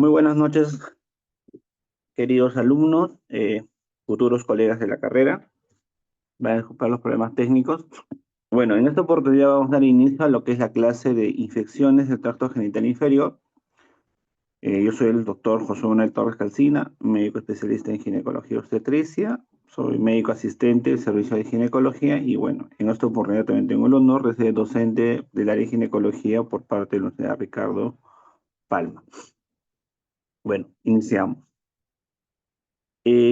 Muy buenas noches, queridos alumnos, futuros colegas de la carrera. Van a disculpar los problemas técnicos. Bueno, en esta oportunidad vamos a dar inicio a lo que es la clase de infecciones del tracto genital inferior. Yo soy el doctor José Manuel Torres Calcina, médico especialista en ginecología y obstetricia. Soy médico asistente del servicio de ginecología y bueno, en esta oportunidad también tengo el honor de ser docente del área de ginecología por parte de la Universidad Ricardo Palma. Bueno, iniciamos.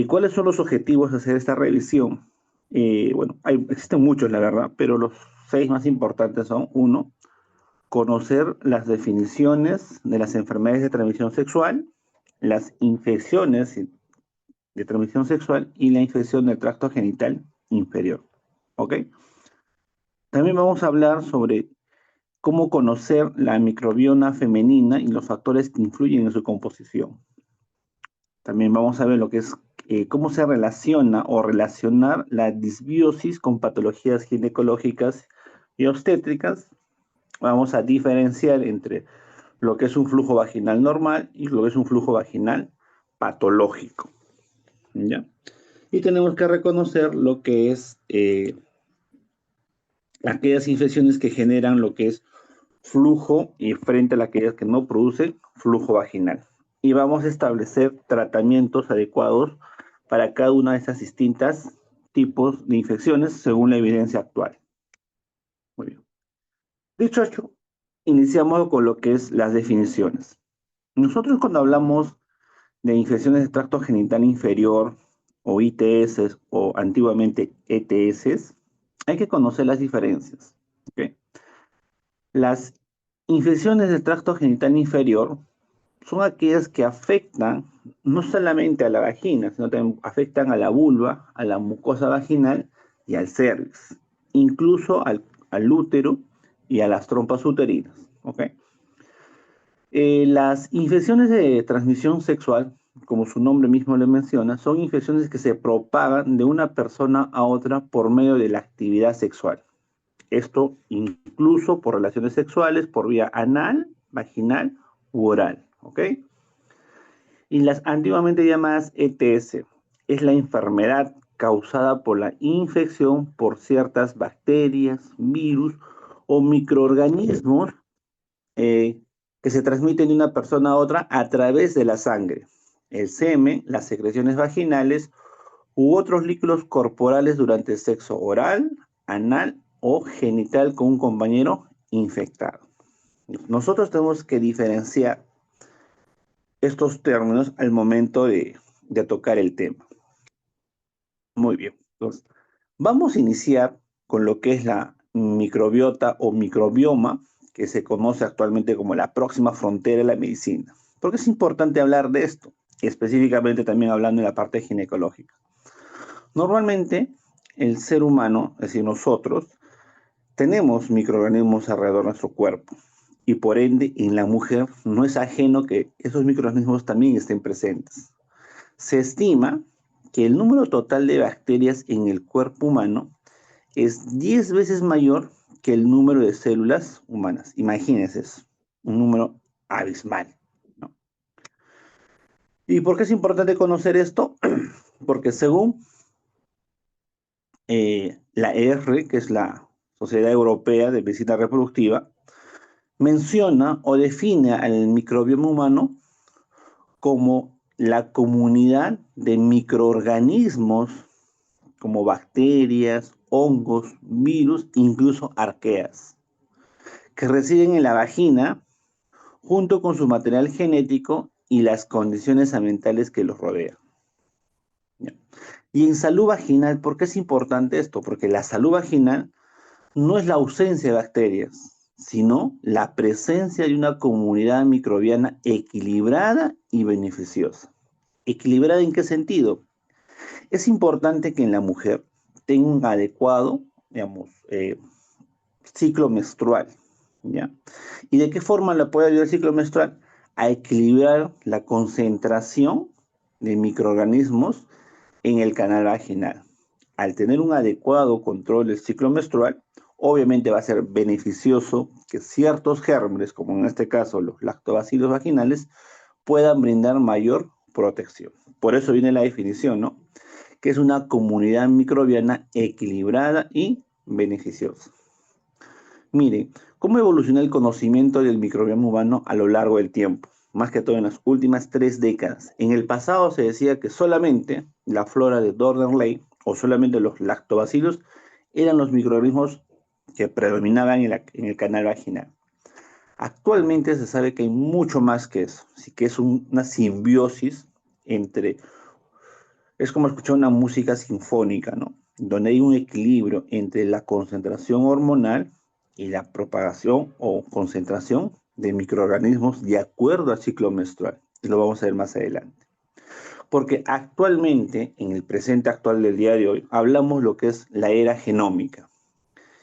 ¿Cuáles son los objetivos de hacer esta revisión? Bueno, existen muchos, la verdad, pero los seis más importantes son, uno, conocer las definiciones de las enfermedades de transmisión sexual, las infecciones de transmisión sexual y la infección del tracto genital inferior. ¿Ok? También vamos a hablar sobre cómo conocer la microbiota femenina y los factores que influyen en su composición. También vamos a ver lo que es cómo se relaciona o relacionar la disbiosis con patologías ginecológicas y obstétricas. Vamos a diferenciar entre lo que es un flujo vaginal normal y lo que es un flujo vaginal patológico. ¿Ya? Y tenemos que reconocer lo que es aquellas infecciones que generan lo que es flujo y frente a aquellas que no producen flujo vaginal. Y vamos a establecer tratamientos adecuados para cada una de esas distintas tipos de infecciones según la evidencia actual. Muy bien. Dicho esto, iniciamos con lo que es las definiciones. Nosotros cuando hablamos de infecciones de tracto genital inferior o ITS o antiguamente ETS, hay que conocer las diferencias. ¿Okay? Las infecciones del tracto genital inferior son aquellas que afectan no solamente a la vagina, sino también afectan a la vulva, a la mucosa vaginal y al cervix, incluso al útero y a las trompas uterinas. ¿Okay? Las infecciones de transmisión sexual, como su nombre mismo le menciona, son infecciones que se propagan de una persona a otra por medio de la actividad sexual. Esto incluso por relaciones sexuales, por vía anal, vaginal u oral. ¿Ok? Y las antiguamente llamadas ETS es la enfermedad causada por la infección por ciertas bacterias, virus o microorganismos eh, que se transmiten de una persona a otra a través de la sangre, el semen, las secreciones vaginales u otros líquidos corporales durante el sexo oral, anal o genital con un compañero infectado. Nosotros tenemos que diferenciar estos términos al momento de tocar el tema. Muy bien. Entonces, vamos a iniciar con lo que es la microbiota o microbioma, que se conoce actualmente como la próxima frontera de la medicina. ¿Por qué es importante hablar de esto? Específicamente también hablando de la parte ginecológica. Normalmente, el ser humano, es decir, nosotros, tenemos microorganismos alrededor de nuestro cuerpo. Y por ende, en la mujer no es ajeno que esos microorganismos también estén presentes. Se estima que el número total de bacterias en el cuerpo humano es 10 veces mayor que el número de células humanas. Imagínense, es un número abismal, ¿no? ¿Y por qué es importante conocer esto? Porque según la ER, que es la Sociedad Europea de Medicina Reproductiva, menciona o define al microbioma humano como la comunidad de microorganismos como bacterias, hongos, virus, incluso arqueas, que residen en la vagina junto con su material genético y las condiciones ambientales que los rodean. ¿Ya? Y en salud vaginal, ¿por qué es importante esto? Porque la salud vaginal no es la ausencia de bacterias, sino la presencia de una comunidad microbiana equilibrada y beneficiosa. ¿Equilibrada en qué sentido? Es importante que en la mujer tenga un adecuado, digamos, ciclo menstrual, ¿ya? ¿Y de qué forma la puede ayudar el ciclo menstrual? A equilibrar la concentración de microorganismos en el canal vaginal. Al tener un adecuado control del ciclo menstrual, obviamente va a ser beneficioso que ciertos gérmenes, como en este caso los lactobacilos vaginales, puedan brindar mayor protección. Por eso viene la definición, ¿no? Que es una comunidad microbiana equilibrada y beneficiosa. Miren, ¿cómo evolucionó el conocimiento del microbioma humano a lo largo del tiempo? Más que todo en las últimas 3 décadas. En el pasado se decía que solamente la flora de Dornerley o solamente los lactobacilos eran los microorganismos que predominaban en el canal vaginal. Actualmente se sabe que hay mucho más que eso, así que es una simbiosis entre, es como escuchar una música sinfónica, ¿no? Donde hay un equilibrio entre la concentración hormonal y la propagación o concentración de microorganismos de acuerdo al ciclo menstrual. Y lo vamos a ver más adelante. Porque actualmente, en el presente actual del día de hoy, hablamos lo que es la era genómica.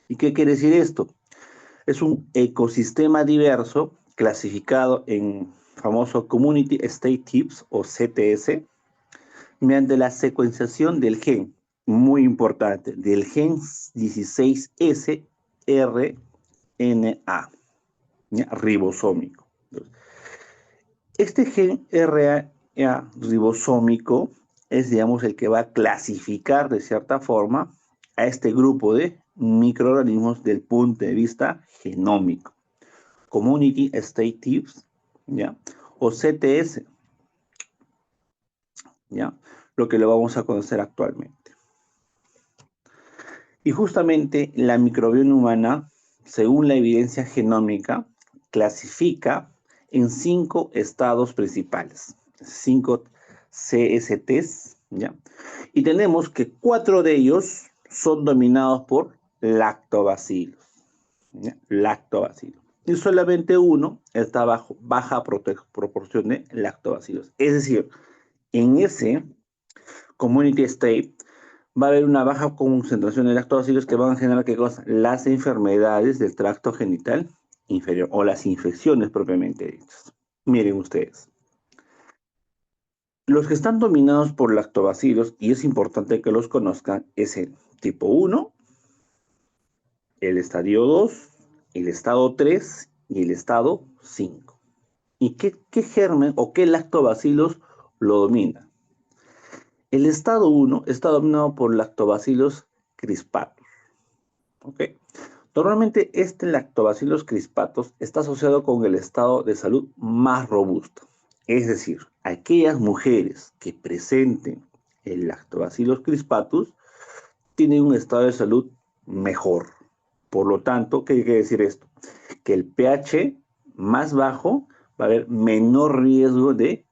¿Y qué quiere decir esto? Es un ecosistema diverso clasificado en famoso Community State Types o CTS mediante la secuenciación del gen, muy importante, del gen 16S-RNA, ribosómico. Este gen RNA ribosómico es, digamos, el que va a clasificar de cierta forma a este grupo de microorganismos del punto de vista genómico. Community State Types, ¿ya? O CTS, ¿ya? Lo que lo vamos a conocer actualmente. Y justamente la microbiota humana, según la evidencia genómica, clasifica en 5 estados principales, 5 CSTs, ¿ya? Y tenemos que 4 de ellos son dominados por lactobacilos, ¿ya? Lactobacilos. Y solamente uno está bajo baja proporción de lactobacilos. Es decir, en ese community state va a haber una baja concentración de lactobacilos que van a generar, ¿qué cosa? Las enfermedades del tracto genital inferior o las infecciones propiamente dichas. Miren ustedes. Los que están dominados por lactobacilos, y es importante que los conozcan, es el tipo 1, el estadio 2, el estado 3 y el estado 5. ¿Y qué germen o qué lactobacilos lo dominan? El estado 1 está dominado por lactobacilos crispatus. ¿Ok? Normalmente este lactobacillus crispatus está asociado con el estado de salud más robusto. Es decir, aquellas mujeres que presenten el lactobacillus crispatus tienen un estado de salud mejor. Por lo tanto, ¿qué quiere decir esto? Que el pH más bajo va a haber menor riesgo de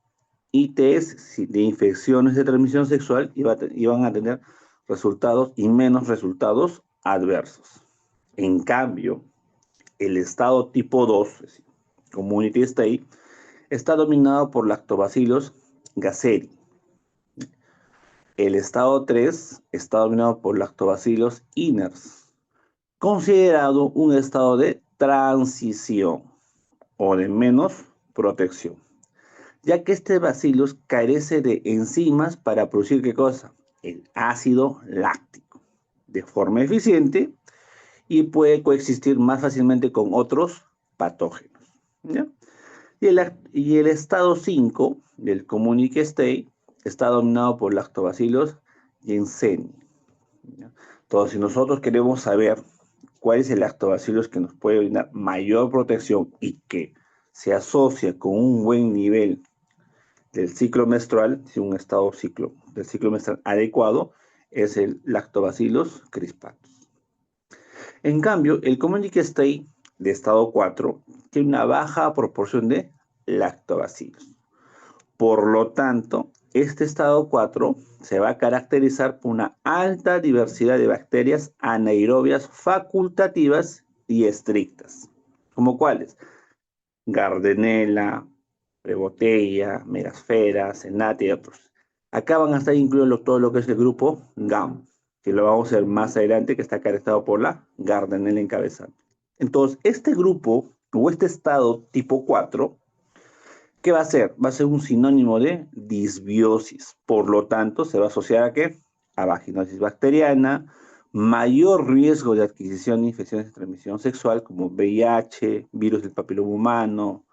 ITS, de infecciones de transmisión sexual, y van a tener resultados y menos resultados adversos. En cambio, el estado tipo 2, es decir, Community State, está dominado por lactobacilos gasseri. El estado 3 está dominado por lactobacilos inners, considerado un estado de transición o de menos protección, ya que este bacillus carece de enzimas para producir, ¿qué cosa? El ácido láctico, de forma eficiente, y puede coexistir más fácilmente con otros patógenos, ¿ya? Y el estado 5 del Community State está dominado por lactobacilos Yenseni, ¿ya? Entonces, si nosotros queremos saber cuál es el lactobacillus que nos puede brindar mayor protección y que se asocia con un buen nivel del ciclo menstrual, si un estado del ciclo menstrual adecuado, es el lactobacillus crispatus. En cambio, el Community State de estado 4 tiene una baja proporción de lactobacilos. Por lo tanto, este estado 4 se va a caracterizar por una alta diversidad de bacterias anaerobias facultativas y estrictas. ¿Como cuáles? Gardnerella, Prevotella, Megasfera, Senate y otros. Acá van a estar incluidos todo lo que es el grupo GAM, que lo vamos a ver más adelante, que está caracterizado por la Gardnerella encabezada. Entonces, este grupo o este estado tipo 4, ¿qué va a ser? Va a ser un sinónimo de disbiosis. Por lo tanto, se va a asociar a ¿qué? A vaginosis bacteriana, mayor riesgo de adquisición de infecciones de transmisión sexual como VIH, virus del papiloma humano,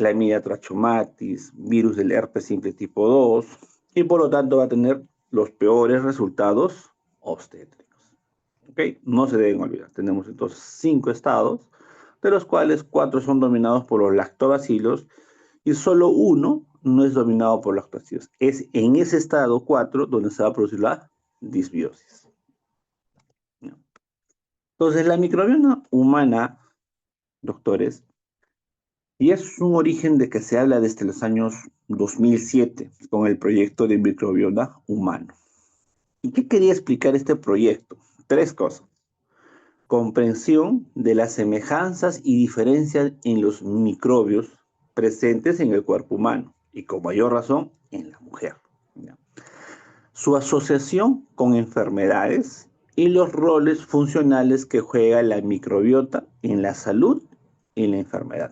Clamidia trachomatis, virus del herpes simple tipo 2, y por lo tanto va a tener los peores resultados obstétricos. ¿Ok? No se deben olvidar. Tenemos entonces 5 estados, de los cuales 4 son dominados por los lactobacilos y solo uno no es dominado por lactobacilos. Es en ese estado 4 donde se va a producir la disbiosis. Entonces, la microbiota humana, doctores, y es un origen de que se habla desde los años 2007 con el proyecto de microbiota humano. ¿Y qué quería explicar este proyecto? 3 cosas. Comprensión de las semejanzas y diferencias en los microbios presentes en el cuerpo humano y con mayor razón en la mujer. ¿Ya? Su asociación con enfermedades y los roles funcionales que juega la microbiota en la salud y en la enfermedad.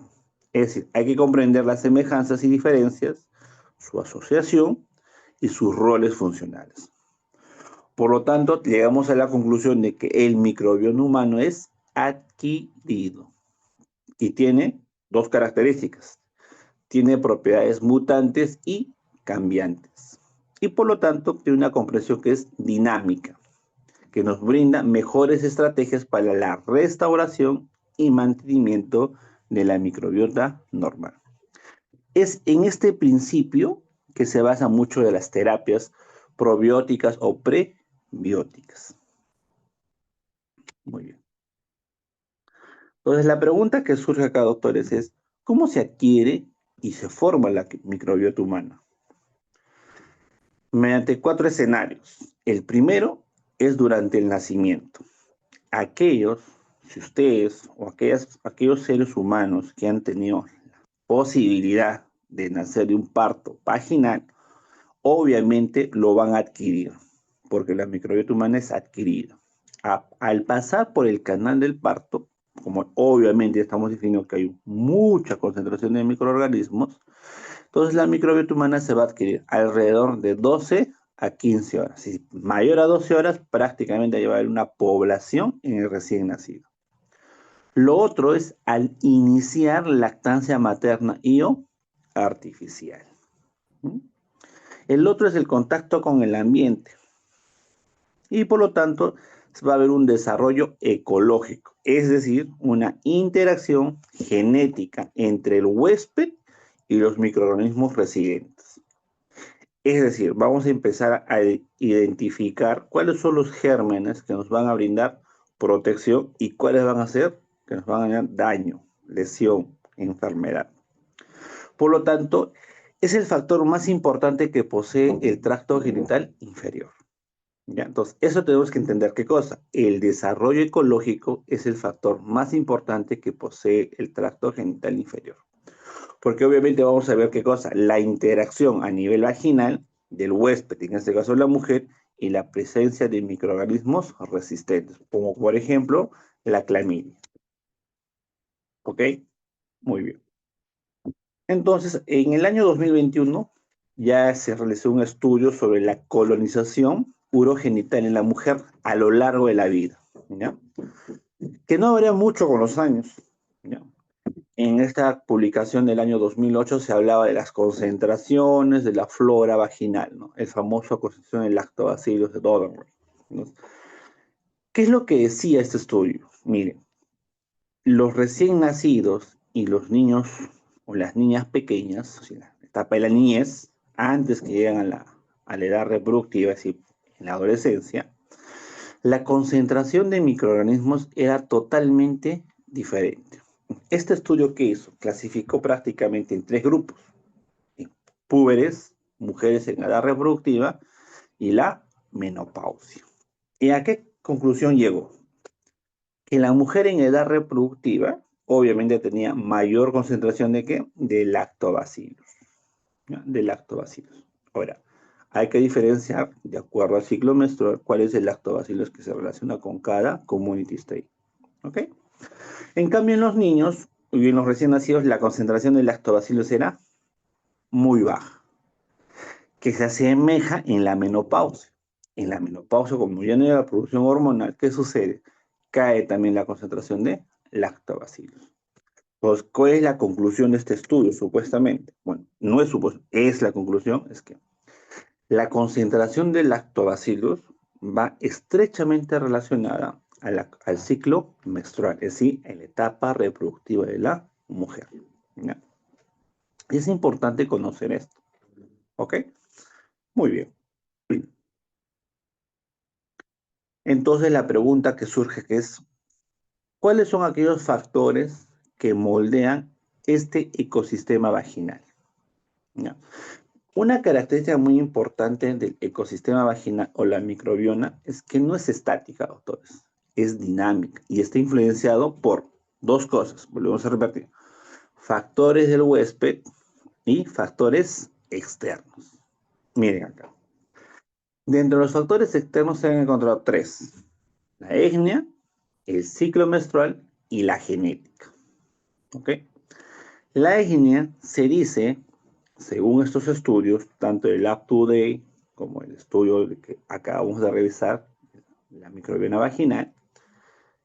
Es decir, hay que comprender las semejanzas y diferencias, su asociación y sus roles funcionales. Por lo tanto, llegamos a la conclusión de que el microbioma humano es adquirido y tiene 2 características. Tiene propiedades mutantes y cambiantes. Y por lo tanto, tiene una comprensión que es dinámica, que nos brinda mejores estrategias para la restauración y mantenimiento de la microbiota normal. Es en este principio que se basa mucho de las terapias probióticas o prebióticas. Muy bien. Entonces, la pregunta que surge acá, doctores, es ¿cómo se adquiere y se forma la microbiota humana? Mediante 4 escenarios. El primero es durante el nacimiento. Aquellos, si ustedes o aquellos seres humanos que han tenido la posibilidad de nacer de un parto vaginal, obviamente lo van a adquirir, porque la microbiota humana es adquirida. Al pasar por el canal del parto, como obviamente estamos diciendo que hay mucha concentración de microorganismos, entonces la microbiota humana se va a adquirir alrededor de 12 a 15 horas. Si mayor a 12 horas, prácticamente va a haber una población en el recién nacido. Lo otro es al iniciar lactancia materna y o artificial. El otro es el contacto con el ambiente. Y por lo tanto, va a haber un desarrollo ecológico, es decir, una interacción genética entre el huésped y los microorganismos residentes. Es decir, vamos a empezar a identificar cuáles son los gérmenes que nos van a brindar protección y cuáles van a ser que nos van a dar daño, lesión, enfermedad. Por lo tanto, es el factor más importante que posee el tracto genital inferior. ¿Ya? Entonces, eso tenemos que entender qué cosa. El desarrollo ecológico es el factor más importante que posee el tracto genital inferior. Porque obviamente vamos a ver qué cosa. La interacción a nivel vaginal del huésped, en este caso la mujer, y la presencia de microorganismos resistentes, como por ejemplo la clamidia. ¿Ok? Muy bien. Entonces, en el año 2021 ya se realizó un estudio sobre la colonización urogenital en la mujer a lo largo de la vida, ¿ya? Que no varía mucho con los años, ¿ya? En esta publicación del año 2008 se hablaba de las concentraciones de la flora vaginal, ¿no? El famoso concentración de lactobacillus de Dodenbach, ¿no? ¿Qué es lo que decía este estudio? Miren, los recién nacidos y los niños o las niñas pequeñas, o sea, la etapa de la niñez, antes que lleguen a la edad reproductiva, es decir, en la adolescencia, la concentración de microorganismos era totalmente diferente. Este estudio que hizo clasificó prácticamente en 3 grupos: púberes, mujeres en edad reproductiva y la menopausia. ¿Y a qué conclusión llegó? Que la mujer en edad reproductiva obviamente tenía mayor concentración de ¿qué? De lactobacilos. ¿Ya? De lactobacilos. Ahora, hay que diferenciar, de acuerdo al ciclo menstrual, cuál es el lactobacillus que se relaciona con cada community state. ¿Ok? En cambio, en los niños y en los recién nacidos, la concentración de lactobacillus era muy baja, que se asemeja en la menopausia. En la menopausia, como ya no hay la producción hormonal, ¿qué sucede? Cae también la concentración de lactobacillus. Pues, ¿cuál es la conclusión de este estudio, supuestamente? Bueno, no es supuesto, es la conclusión, es que la concentración de lactobacillus va estrechamente relacionada al ciclo menstrual, es decir, en la etapa reproductiva de la mujer. ¿Ya? Es importante conocer esto, ¿ok? Muy bien. Entonces la pregunta que surge que es, ¿cuáles son aquellos factores que moldean este ecosistema vaginal? ¿Ya? Una característica muy importante del ecosistema vaginal o la microbiota es que no es estática, doctores, es dinámica y está influenciado por dos cosas, volvemos a repetir, factores del huésped y factores externos. Miren acá. Dentro de los factores externos se han encontrado tres: la etnia, el ciclo menstrual y la genética. ¿Ok? La etnia se dice, según estos estudios, tanto el Lab Today como el estudio que acabamos de revisar, la microbiota vaginal,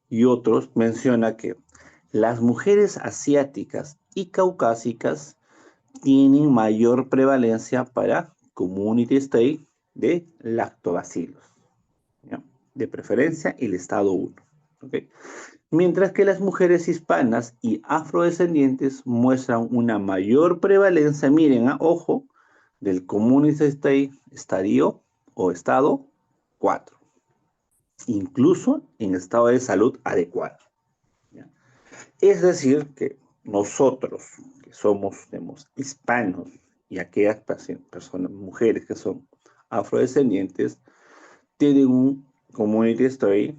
y otros, menciona que las mujeres asiáticas y caucásicas tienen mayor prevalencia para community state de lactobacillus, ¿ya? De preferencia el estado 1. ¿Okay? Mientras que las mujeres hispanas y afrodescendientes muestran una mayor prevalencia, miren, ojo, del community state estadio o estado 4, incluso en estado de salud adecuado. ¿Ya? Es decir, que nosotros, que somos, digamos, hispanos, y aquellas personas, mujeres que son afrodescendientes, tienen un community state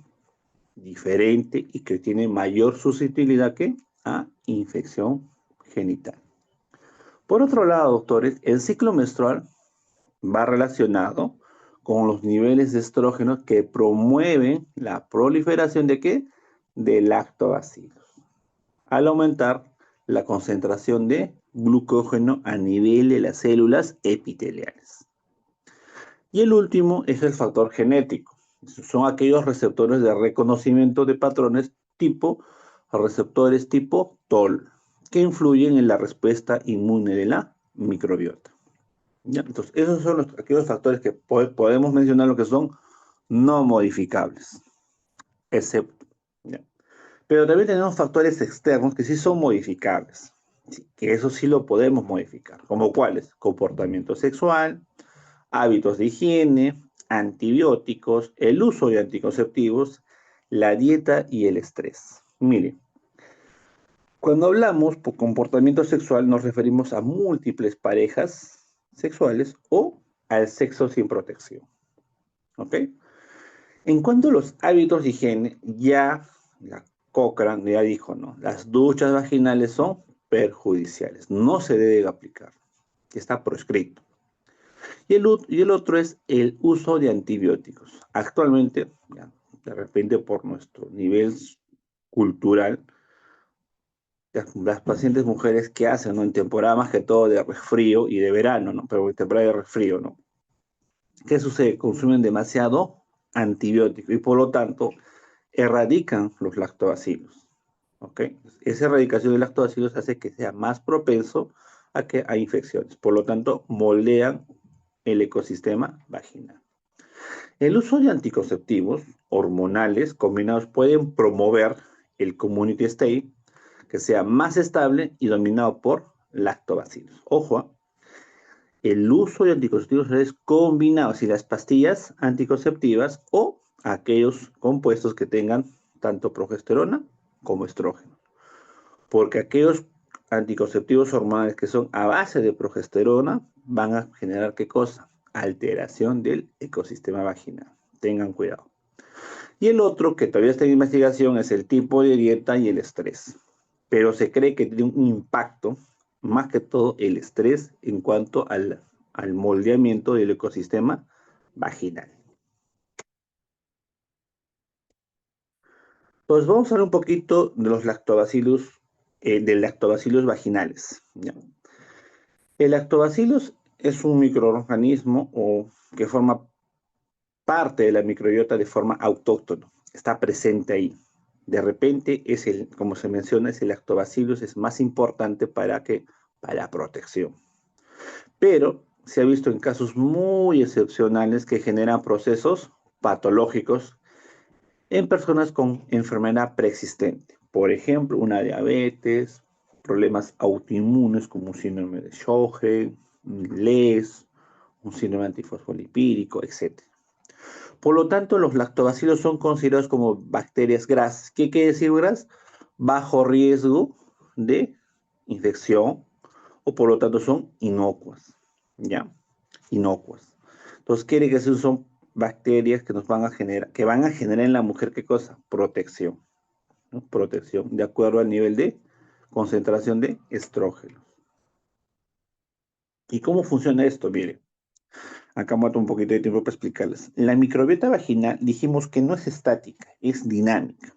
diferente y que tiene mayor susceptibilidad que a infección genital. Por otro lado, doctores, el ciclo menstrual va relacionado con los niveles de estrógenos que promueven la proliferación de ¿qué? De lactobacillus, al aumentar la concentración de glucógeno a nivel de las células epiteliales. Y el último es el factor genético. Son aquellos receptores de reconocimiento de patrones tipo receptores tipo TOL, que influyen en la respuesta inmune de la microbiota. ¿Ya? Entonces, esos son aquellos factores que podemos mencionar lo que son no modificables, excepto. ¿Ya? Pero también tenemos factores externos que sí son modificables, ¿sí? Que eso sí lo podemos modificar, como cuáles: comportamiento sexual, hábitos de higiene, antibióticos, el uso de anticonceptivos, la dieta y el estrés. Mire, cuando hablamos por comportamiento sexual nos referimos a múltiples parejas sexuales o al sexo sin protección. ¿Ok? En cuanto a los hábitos de higiene, ya la Cochrane ya dijo, ¿no? Las duchas vaginales son perjudiciales, no se debe aplicar, está proscrito. Y el otro es el uso de antibióticos. Actualmente, ya, de repente por nuestro nivel cultural, las pacientes mujeres que hacen, ¿no? En temporada más que todo de resfrío y de verano, ¿no? Pero en temporada de resfrío, ¿no? ¿Qué sucede? Consumen demasiado antibiótico y por lo tanto erradican los lactobacillus. ¿Ok? Esa erradicación de lactobacillus hace que sea más propenso a que hay infecciones. Por lo tanto, moldean el ecosistema vaginal. El uso de anticonceptivos hormonales combinados pueden promover el community state que sea más estable y dominado por lactobacillus. Ojo, el uso de anticonceptivos es combinado, si las pastillas anticonceptivas o aquellos compuestos que tengan tanto progesterona como estrógeno. Porque aquellos anticonceptivos hormonales que son a base de progesterona van a generar ¿qué cosa? Alteración del ecosistema vaginal. Tengan cuidado. Y el otro, que todavía está en investigación, es el tipo de dieta y el estrés. Pero se cree que tiene un impacto, más que todo el estrés, en cuanto al moldeamiento del ecosistema vaginal. Pues vamos a hablar un poquito de los lactobacillus, de lactobacillus vaginales. ¿Ya? El lactobacillus es un microorganismo que forma parte de la microbiota de forma autóctona. Está presente ahí. De repente, como se menciona, es el lactobacillus, es más importante para protección. Pero se ha visto en casos muy excepcionales que generan procesos patológicos en personas con enfermedad preexistente. Por ejemplo, una diabetes, problemas autoinmunes como un síndrome de Sjögren, un LES, un síndrome antifosfolipídico, etc. Por lo tanto, los lactobacilos son considerados como bacterias grasas. ¿Qué quiere decir gras? Bajo riesgo de infección o por lo tanto son inocuas. ¿Ya? Inocuas. Entonces, quiere que son bacterias que nos van a generar, que van a generar en la mujer, ¿qué cosa? Protección, ¿no? Protección, de acuerdo al nivel de concentración de estrógenos. ¿Y cómo funciona esto? Mire, acá mato un poquito de tiempo para explicarles. La microbiota vaginal dijimos que no es estática, es dinámica.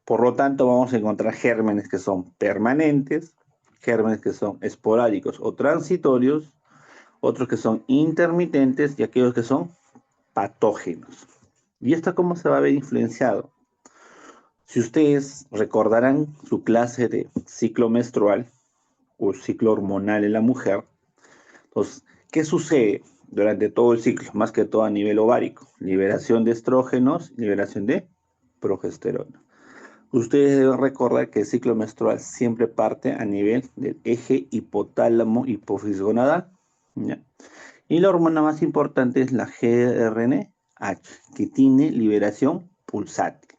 Por lo tanto, vamos a encontrar gérmenes que son permanentes, gérmenes que son esporádicos o transitorios, otros que son intermitentes y aquellos que son patógenos. ¿Y esto cómo se va a ver influenciado? Si ustedes recordarán su clase de ciclo menstrual o ciclo hormonal en la mujer, entonces, ¿qué sucede durante todo el ciclo? Más que todo a nivel ovárico. Liberación de estrógenos, liberación de progesterona. Ustedes deben recordar que el ciclo menstrual siempre parte a nivel del eje hipotálamo hipófisis gonadal, ¿ya? Y la hormona más importante es la GRNH, que tiene liberación pulsátil.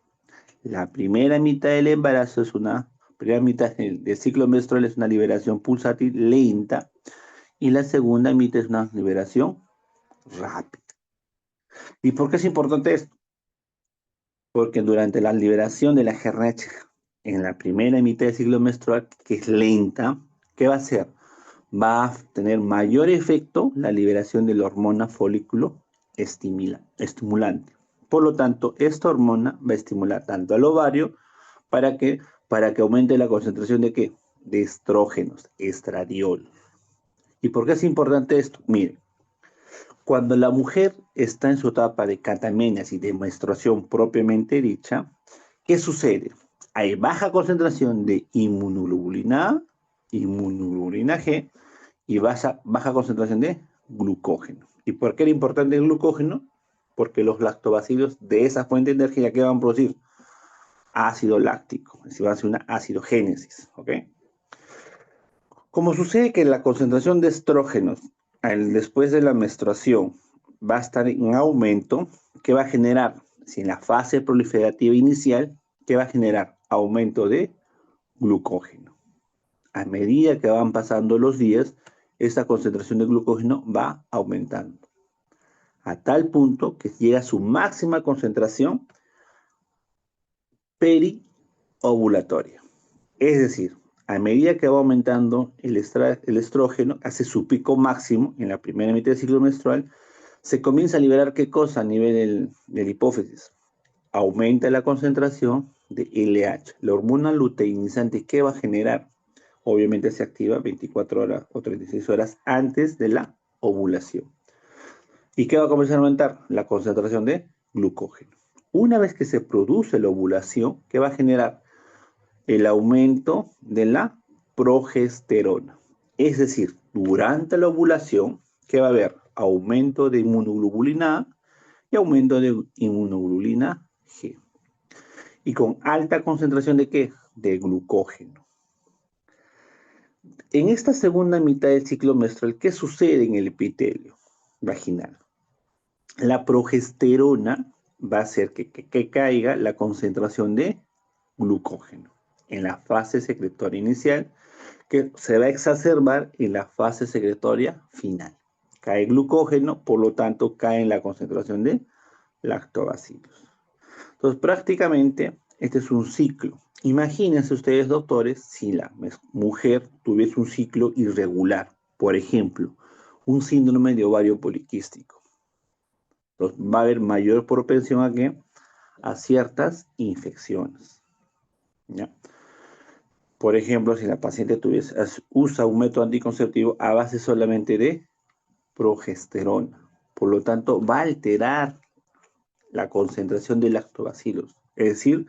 La primera mitad del embarazo es primera mitad del ciclo menstrual es una liberación pulsátil lenta y la segunda mitad es una liberación rápida. ¿Y por qué es importante esto? Porque durante la liberación de la GRNH en la primera mitad del ciclo menstrual, que es lenta, ¿qué va a hacer? Va a tener mayor efecto la liberación de la hormona folículo estimulante. Por lo tanto, esta hormona va a estimular tanto al ovario para que, para que aumente la concentración de ¿qué? De estrógenos, estradiol. ¿Y por qué es importante esto? Mire, cuando la mujer está en su etapa de catamenias y de menstruación propiamente dicha, ¿qué sucede? Hay baja concentración de inmunoglobulina A, inmunoglobulina G y baja concentración de glucógeno. ¿Y por qué era importante el glucógeno? Porque los lactobacilos de esa fuente de energía que van a producir ácido láctico, es decir, va a ser una acidogénesis, ¿ok? Como sucede que la concentración de estrógenos después de la menstruación va a estar en aumento, ¿qué va a generar? Si en la fase proliferativa inicial, ¿qué va a generar? Aumento de glucógeno. A medida que van pasando los días, esta concentración de glucógeno va aumentando, a tal punto que llega a su máxima concentración periovulatoria. Es decir, a medida que va aumentando el estrógeno, hace su pico máximo en la primera mitad del ciclo menstrual, se comienza a liberar ¿qué cosa a nivel del hipófisis? Aumenta la concentración de LH, la hormona luteinizante que va a generar, obviamente se activa 24 horas o 36 horas antes de la ovulación. ¿Y qué va a comenzar a aumentar? La concentración de glucógeno. Una vez que se produce la ovulación, ¿qué va a generar? El aumento de la progesterona. Es decir, durante la ovulación, ¿qué va a haber? Aumento de inmunoglobulina A y aumento de inmunoglobulina G. Y con alta concentración de ¿qué? De glucógeno. En esta segunda mitad del ciclo menstrual, ¿qué sucede en el epitelio vaginal? La progesterona va a hacer que caiga la concentración de glucógeno en la fase secretoria inicial, que se va a exacerbar en la fase secretoria final. Cae glucógeno, por lo tanto cae en la concentración de lactobacilos. Entonces, prácticamente, este es un ciclo. Imagínense ustedes, doctores, si la mujer tuviese un ciclo irregular, por ejemplo, un síndrome de ovario poliquístico. Entonces, va a haber mayor propensión a ¿qué? A ciertas infecciones, ¿ya? Por ejemplo, si la paciente usa un método anticonceptivo a base solamente de progesterona, por lo tanto, va a alterar la concentración de lactobacilos. Es decir,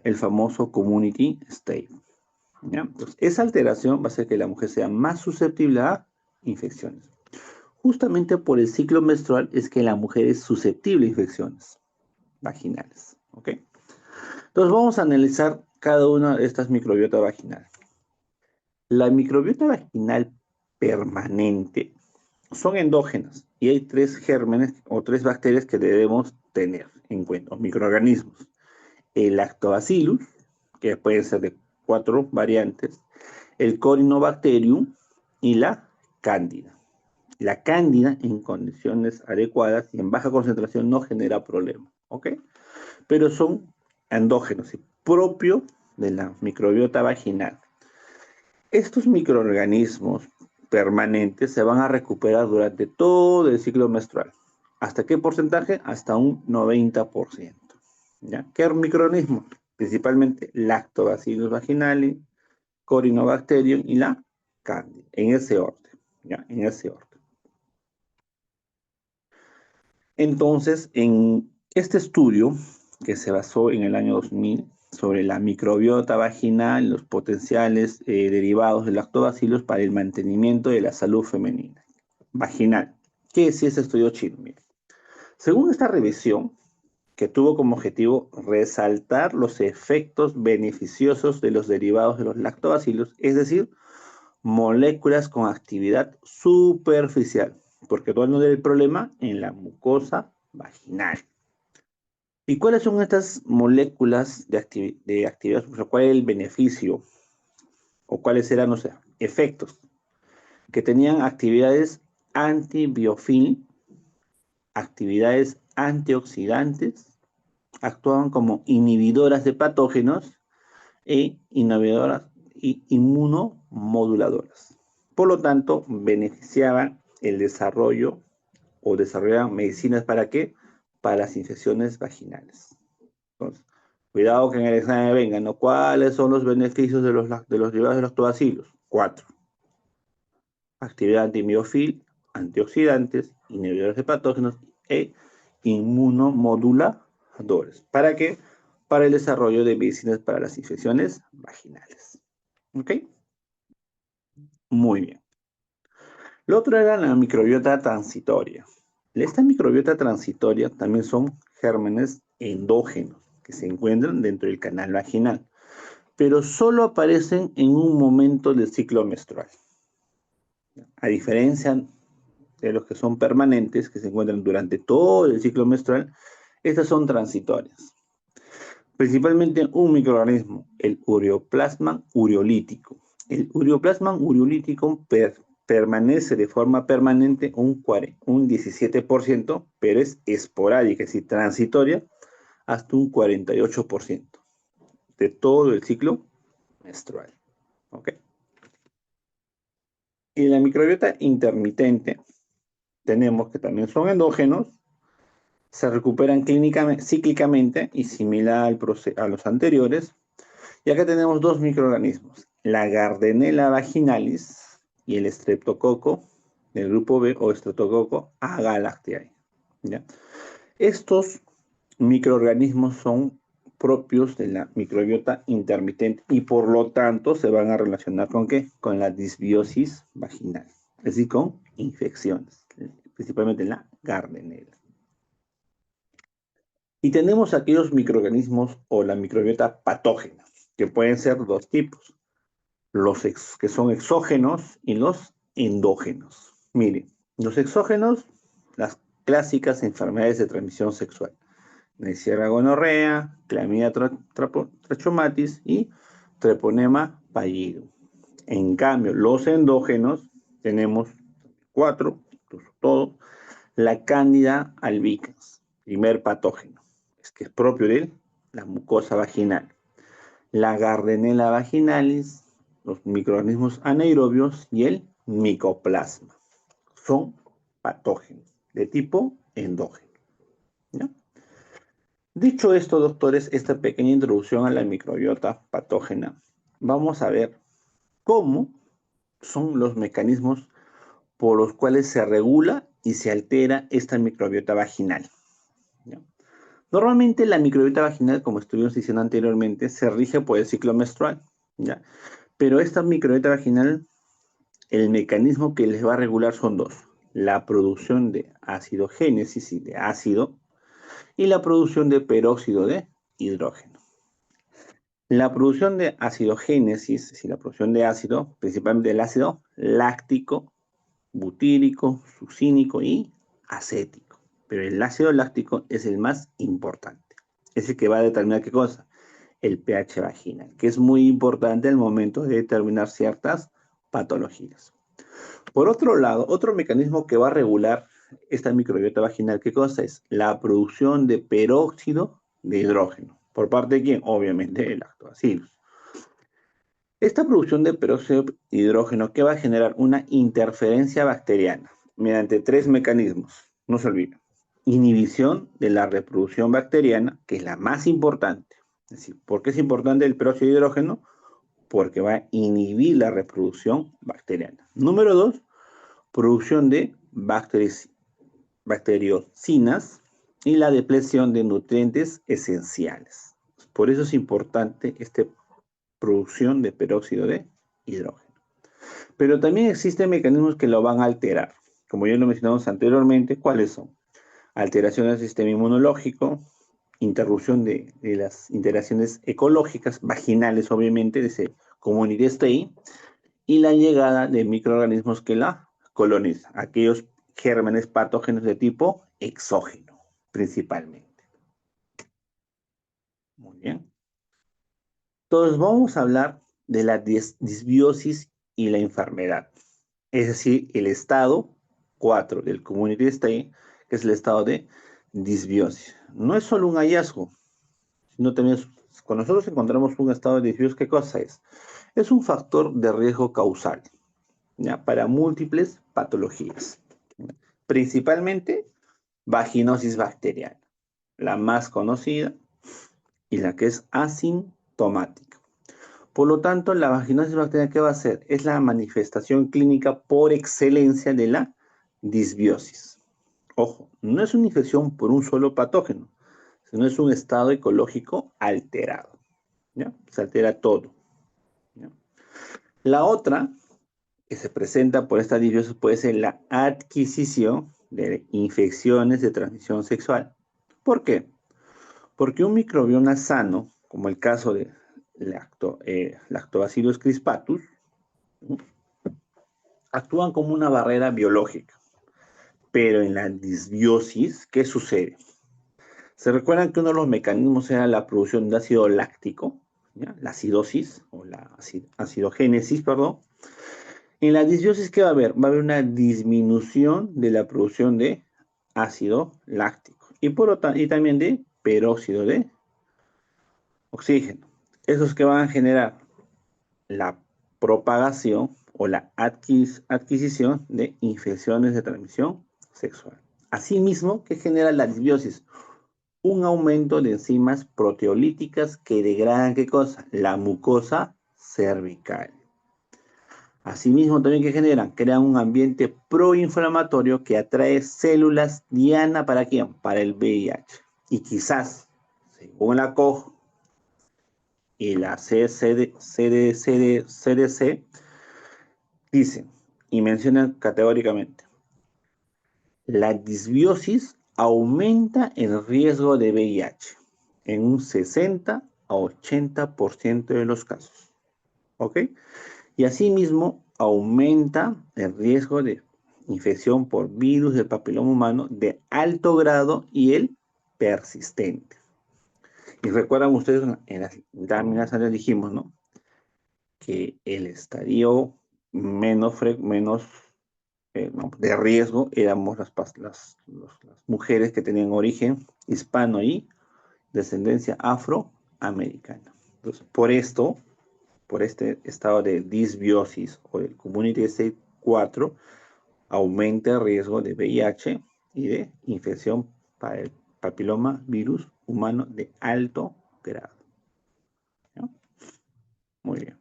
el famoso community state. ¿Ya? Entonces, esa alteración va a hacer que la mujer sea más susceptible a infecciones. Justamente por el ciclo menstrual es que la mujer es susceptible a infecciones vaginales. ¿Ok? Entonces vamos a analizar cada una de estas microbiotas vaginales. La microbiota vaginal permanente son endógenas y hay 3 gérmenes o 3 bacterias que debemos tener en cuenta, microorganismos. El Lactobacillus, que pueden ser de 4 variantes, el Corynebacterium y la Cándida. La Cándida en condiciones adecuadas y en baja concentración no genera problema, ¿ok? Pero son endógenos y propios de la microbiota vaginal. Estos microorganismos permanentes se van a recuperar durante todo el ciclo menstrual. ¿Hasta qué porcentaje? Hasta un 90%. ¿Ya? ¿Qué microorganismos? Principalmente Lactobacillus vaginalis, Corynebacterium y la Cándida, en ese orden. ¿Ya? En ese orden. Entonces, en este estudio, que se basó en el año 2000, sobre la microbiota vaginal, los potenciales derivados del lactobacillus para el mantenimiento de la salud femenina. Vaginal. ¿Qué es ese estudio chino? Mire. Según esta revisión, que tuvo como objetivo resaltar los efectos beneficiosos de los derivados de los lactobacillus, es decir, moléculas con actividad superficial, porque todo el problema en la mucosa vaginal. ¿Y cuáles son estas moléculas de actividad? O sea, ¿cuál es el beneficio? ¿O cuáles eran los efectos? Que tenían actividades antibiofil, actividades antioxidantes, actuaban como inhibidoras de patógenos e inhibidoras y inmunomoduladoras. Por lo tanto, beneficiaban el desarrollo o desarrollaban medicinas ¿para qué? Para las infecciones vaginales. Entonces, cuidado que en el examen venga, ¿no? ¿Cuáles son los beneficios de los derivados de lactobacillus? 4. Actividad antimiofil, antioxidantes, inhibidores de patógenos e inmunomoduladores. ¿Para qué? Para el desarrollo de medicinas para las infecciones vaginales. ¿Ok? Muy bien. Lo otro era la microbiota transitoria. Esta microbiota transitoria también son gérmenes endógenos que se encuentran dentro del canal vaginal, pero solo aparecen en un momento del ciclo menstrual. A diferencia de los que son permanentes, que se encuentran durante todo el ciclo menstrual, estas son transitorias. Principalmente un microorganismo, el Ureaplasma ureolítico. El Ureaplasma ureolítico permanece de forma permanente un 17%, pero es esporádica, es decir, transitoria, hasta un 48% de todo el ciclo menstrual. ¿Ok? Y la microbiota intermitente, tenemos que también son endógenos, se recuperan cíclicamente y similar a los anteriores. Y acá tenemos 2 microorganismos, la Gardnerella vaginalis y el Streptococo del grupo B o Streptococo agalactiae. ¿Ya? Estos microorganismos son propios de la microbiota intermitente y por lo tanto se van a relacionar con ¿qué? Con la disbiosis vaginal, es decir, con infecciones, principalmente la Gardnerella. Y tenemos aquellos microorganismos o la microbiota patógena, que pueden ser 2 tipos, los que son exógenos y los endógenos. Miren, los exógenos, las clásicas enfermedades de transmisión sexual, Neisseria gonorrea, Clamidia trachomatis y Treponema pallidum. En cambio, los endógenos, tenemos 4, incluso todos, la Cándida albicans, primer patógeno, es que es propio de la mucosa vaginal. La Gardnerella vaginalis, los microorganismos anaerobios y el micoplasma. Son patógenos de tipo endógeno. ¿Ya? Dicho esto, doctores, esta pequeña introducción a la microbiota patógena, vamos a ver cómo son los mecanismos por los cuales se regula y se altera esta microbiota vaginal. ¿Ya? Normalmente la microbiota vaginal, como estuvimos diciendo anteriormente, se rige por el ciclo menstrual, ¿ya? Pero esta microbiota vaginal, el mecanismo que les va a regular son dos: la producción de acidogénesis y de ácido, y la producción de peróxido de hidrógeno. La producción de acidogénesis, es decir, la producción de ácido, principalmente el ácido láctico, butírico, succínico y acético. Pero el ácido láctico es el más importante. Es el que va a determinar qué cosa: el pH vaginal, que es muy importante al momento de determinar ciertas patologías. Por otro lado, otro mecanismo que va a regular esta microbiota vaginal, ¿qué cosa es? La producción de peróxido de hidrógeno. ¿Por parte de quién? Obviamente el lactobacilos. Esta producción de peróxido de hidrógeno, ¿qué va a generar? Una interferencia bacteriana mediante tres mecanismos. No se olviden: inhibición de la reproducción bacteriana, que es la más importante. Es decir, ¿por qué es importante el peróxido de hidrógeno? Porque va a inhibir la reproducción bacteriana. Número dos, producción de bacteriocinas y la depleción de nutrientes esenciales. Por eso es importante esta producción de peróxido de hidrógeno. Pero también existen mecanismos que lo van a alterar. Como ya lo mencionamos anteriormente, ¿cuáles son? Alteración del sistema inmunológico, interrupción de las interacciones ecológicas, vaginales obviamente, de ese community stay, y la llegada de microorganismos que la colonizan, aquellos gérmenes patógenos de tipo exógeno, principalmente. Muy bien. Entonces vamos a hablar de la disbiosis y la enfermedad, es decir, el estado 4 del community state, que es el estado de disbiosis. No es solo un hallazgo, sino también cuando nosotros encontramos un estado de disbiosis, ¿qué cosa es? Es un factor de riesgo causal, ¿ya? Para múltiples patologías, principalmente vaginosis bacteriana, la más conocida y la que es asintomática. Por lo tanto, la vaginosis bacteriana, ¿qué va a hacer? Es la manifestación clínica por excelencia de la disbiosis. Ojo, no es una infección por un solo patógeno, sino es un estado ecológico alterado, ¿ya? Se altera todo, ¿ya? La otra que se presenta por esta disbiosis puede ser la adquisición de infecciones de transmisión sexual. ¿Por qué? Porque un microbioma sano, como el caso de Lactobacillus crispatus, ¿no?, actúan como una barrera biológica. Pero en la disbiosis, ¿qué sucede? ¿Se recuerdan que uno de los mecanismos era la producción de ácido láctico? ¿Ya? La acidosis, o la acidogénesis, perdón. En la disbiosis, ¿qué va a haber? Va a haber una disminución de la producción de ácido láctico y también de peróxido de oxígeno. Esos que van a generar la propagación o la adquisición de infecciones de transmisión sexual. Asimismo, ¿qué genera la disbiosis? Un aumento de enzimas proteolíticas que degradan, ¿qué cosa? La mucosa cervical. Asimismo, también ¿qué generan? Crean un ambiente proinflamatorio que atrae células diana, ¿para quién? Para el VIH. Y quizás, según la COG y la CDC, dicen y mencionan categóricamente: la disbiosis aumenta el riesgo de VIH en un 60 a 80% de los casos. ¿Ok? Y asimismo aumenta el riesgo de infección por virus del papiloma humano de alto grado y el persistente. Y recuerdan ustedes, en las láminas antes dijimos, ¿no?, que el estadio menos no, de riesgo éramos las mujeres que tenían origen hispano y descendencia afroamericana. Entonces, por este estado de disbiosis o del Community State 4, aumenta el riesgo de VIH y de infección para el papiloma virus humano de alto grado, ¿no? Muy bien.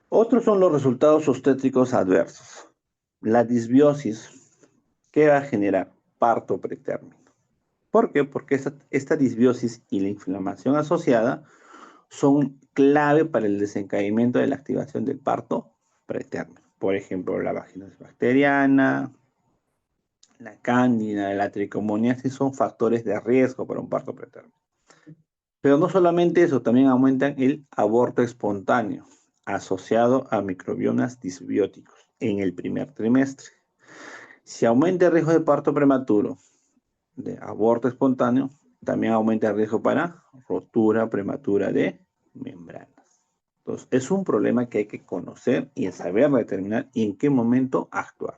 Otros son los resultados obstétricos adversos. La disbiosis, ¿qué va a generar? Parto pretérmino. ¿Por qué? Porque esta disbiosis y la inflamación asociada son clave para el desencadenamiento de la activación del parto preterno. Por ejemplo, la vaginosis bacteriana, la cándida, la tricomoniasis son factores de riesgo para un parto preterno. Pero no solamente eso, también aumentan el aborto espontáneo asociado a microbiomas disbióticos en el primer trimestre. Si aumenta el riesgo de parto prematuro, de aborto espontáneo, también aumenta el riesgo para rotura prematura de membranas. Entonces, es un problema que hay que conocer y saber determinar y en qué momento actuar.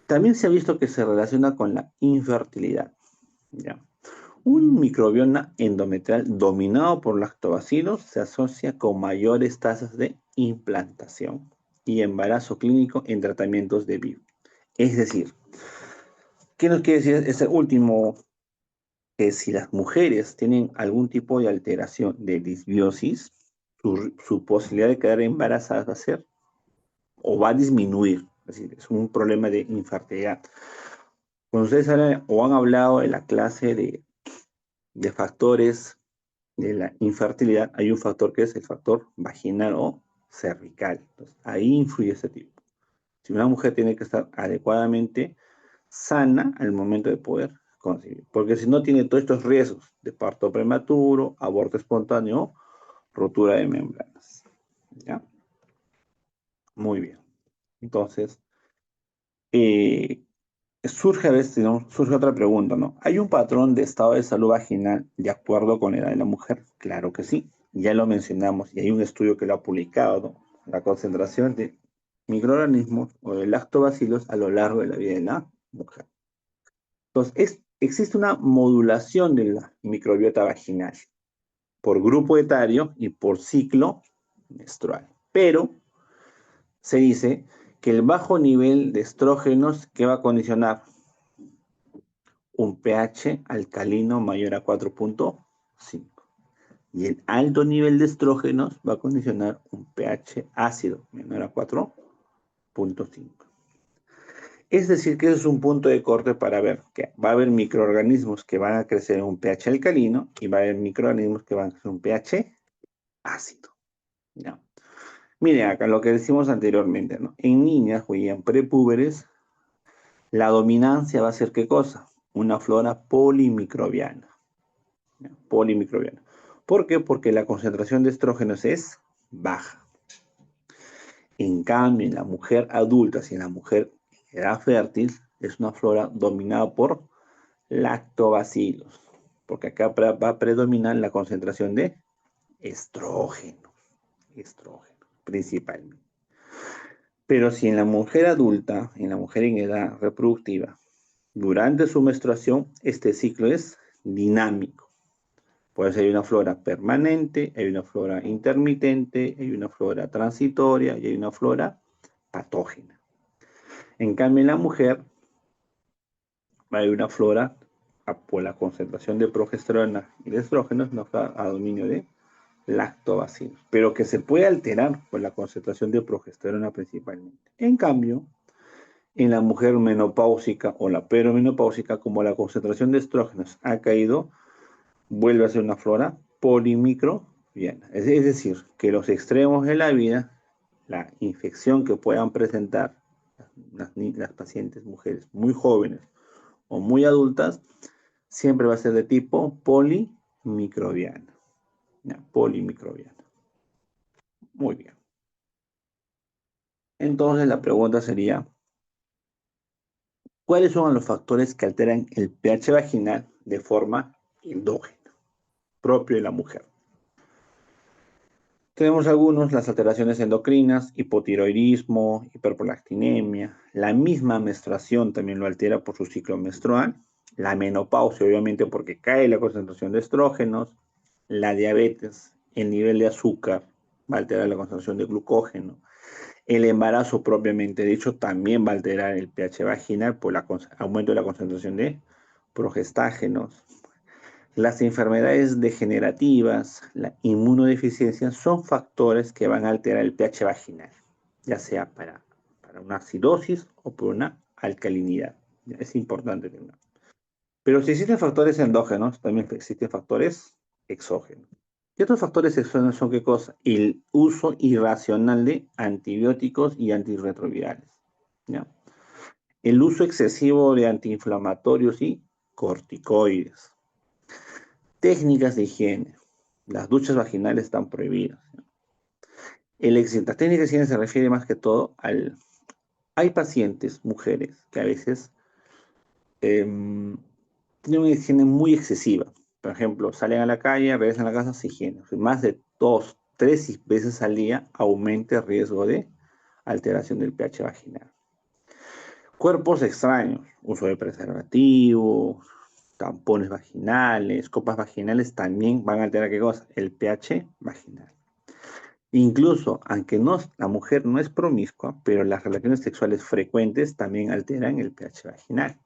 También se ha visto que se relaciona con la infertilidad. ¿Ya? Un microbioma endometrial dominado por lactobacilos se asocia con mayores tasas de implantación y embarazo clínico en tratamientos de VIV. Es decir, ¿qué nos quiere decir este último? Que si las mujeres tienen algún tipo de alteración de disbiosis, su posibilidad de quedar embarazadas va a ser o va a disminuir. Es decir, es un problema de infertilidad. Cuando ustedes hablan o han hablado de la clase de factores de la infertilidad, hay un factor que es el factor vaginal o cervical. Entonces, ahí influye ese tipo. Si una mujer tiene que estar adecuadamente sana al momento de poder concebir, porque si no tiene todos estos riesgos de parto prematuro, aborto espontáneo, rotura de membranas. ¿Ya? Muy bien. Entonces, eh, surge a veces, ¿no? Surge otra pregunta, ¿no? ¿Hay un patrón de estado de salud vaginal de acuerdo con la edad de la mujer? Claro que sí, ya lo mencionamos y hay un estudio que lo ha publicado, ¿no? La concentración de microorganismos o de lactobacilos a lo largo de la vida de la mujer. Entonces, existe una modulación de la microbiota vaginal por grupo etario y por ciclo menstrual. Pero se dice que el bajo nivel de estrógenos que va a condicionar un pH alcalino mayor a 4.5 y el alto nivel de estrógenos va a condicionar un pH ácido menor a 4.5. Es decir, que ese es un punto de corte para ver que va a haber microorganismos que van a crecer en un pH alcalino y va a haber microorganismos que van a crecer en un pH ácido. ¿Ya? Miren acá lo que decimos anteriormente, ¿no? En niñas o en prepúberes, la dominancia va a ser ¿qué cosa? Una flora polimicrobiana. ¿Ya? Polimicrobiana. ¿Por qué? Porque la concentración de estrógenos es baja. En cambio, en la mujer adulta, si en la mujer en edad fértil, es una flora dominada por lactobacilos, porque acá va a predominar la concentración de estrógenos, principalmente. Pero si en la mujer adulta, en la mujer en edad reproductiva, durante su menstruación, este ciclo es dinámico. Puede ser una flora permanente, hay una flora intermitente, hay una flora transitoria y hay una flora patógena. En cambio, en la mujer hay una flora por la concentración de progesterona y de estrógenos, una flora a dominio de lactobacilos, pero que se puede alterar por la concentración de progesterona principalmente. En cambio, en la mujer menopáusica o la perimenopáusica, como la concentración de estrógenos ha caído, vuelve a ser una flora polimicrobiana. Es decir, que los extremos de la vida, la infección que puedan presentar las pacientes mujeres muy jóvenes o muy adultas, siempre va a ser de tipo polimicrobiana. ¿Ya? Polimicrobiana. Muy bien. Entonces la pregunta sería, ¿cuáles son los factores que alteran el pH vaginal de forma endógena, propio de la mujer? Tenemos algunos, las alteraciones endocrinas, hipotiroidismo, hiperprolactinemia, la misma menstruación también lo altera por su ciclo menstrual, la menopausia obviamente porque cae la concentración de estrógenos, la diabetes, el nivel de azúcar va a alterar la concentración de glucógeno, el embarazo propiamente dicho también va a alterar el pH vaginal por el aumento de la concentración de progestágenos. Las enfermedades degenerativas, la inmunodeficiencia, son factores que van a alterar el pH vaginal, ya sea para una acidosis o por una alcalinidad. Es importante tenerlo. Pero si existen factores endógenos, también existen factores exógenos. ¿Y otros factores exógenos son qué cosa? El uso irracional de antibióticos y antirretrovirales, ¿ya? El uso excesivo de antiinflamatorios y corticoides. Técnicas de higiene. Las duchas vaginales están prohibidas. Las técnicas de higiene se refiere más que todo al... Hay pacientes, mujeres, que a veces tienen una higiene muy excesiva. Por ejemplo, salen a la calle, regresan a la casa sin higiene. Más de 2, 3 veces al día aumenta el riesgo de alteración del pH vaginal. Cuerpos extraños, uso de preservativos, tampones vaginales, copas vaginales también van a alterar ¿qué cosa? El pH vaginal. Incluso, aunque no, la mujer no es promiscua, pero las relaciones sexuales frecuentes también alteran el pH vaginal.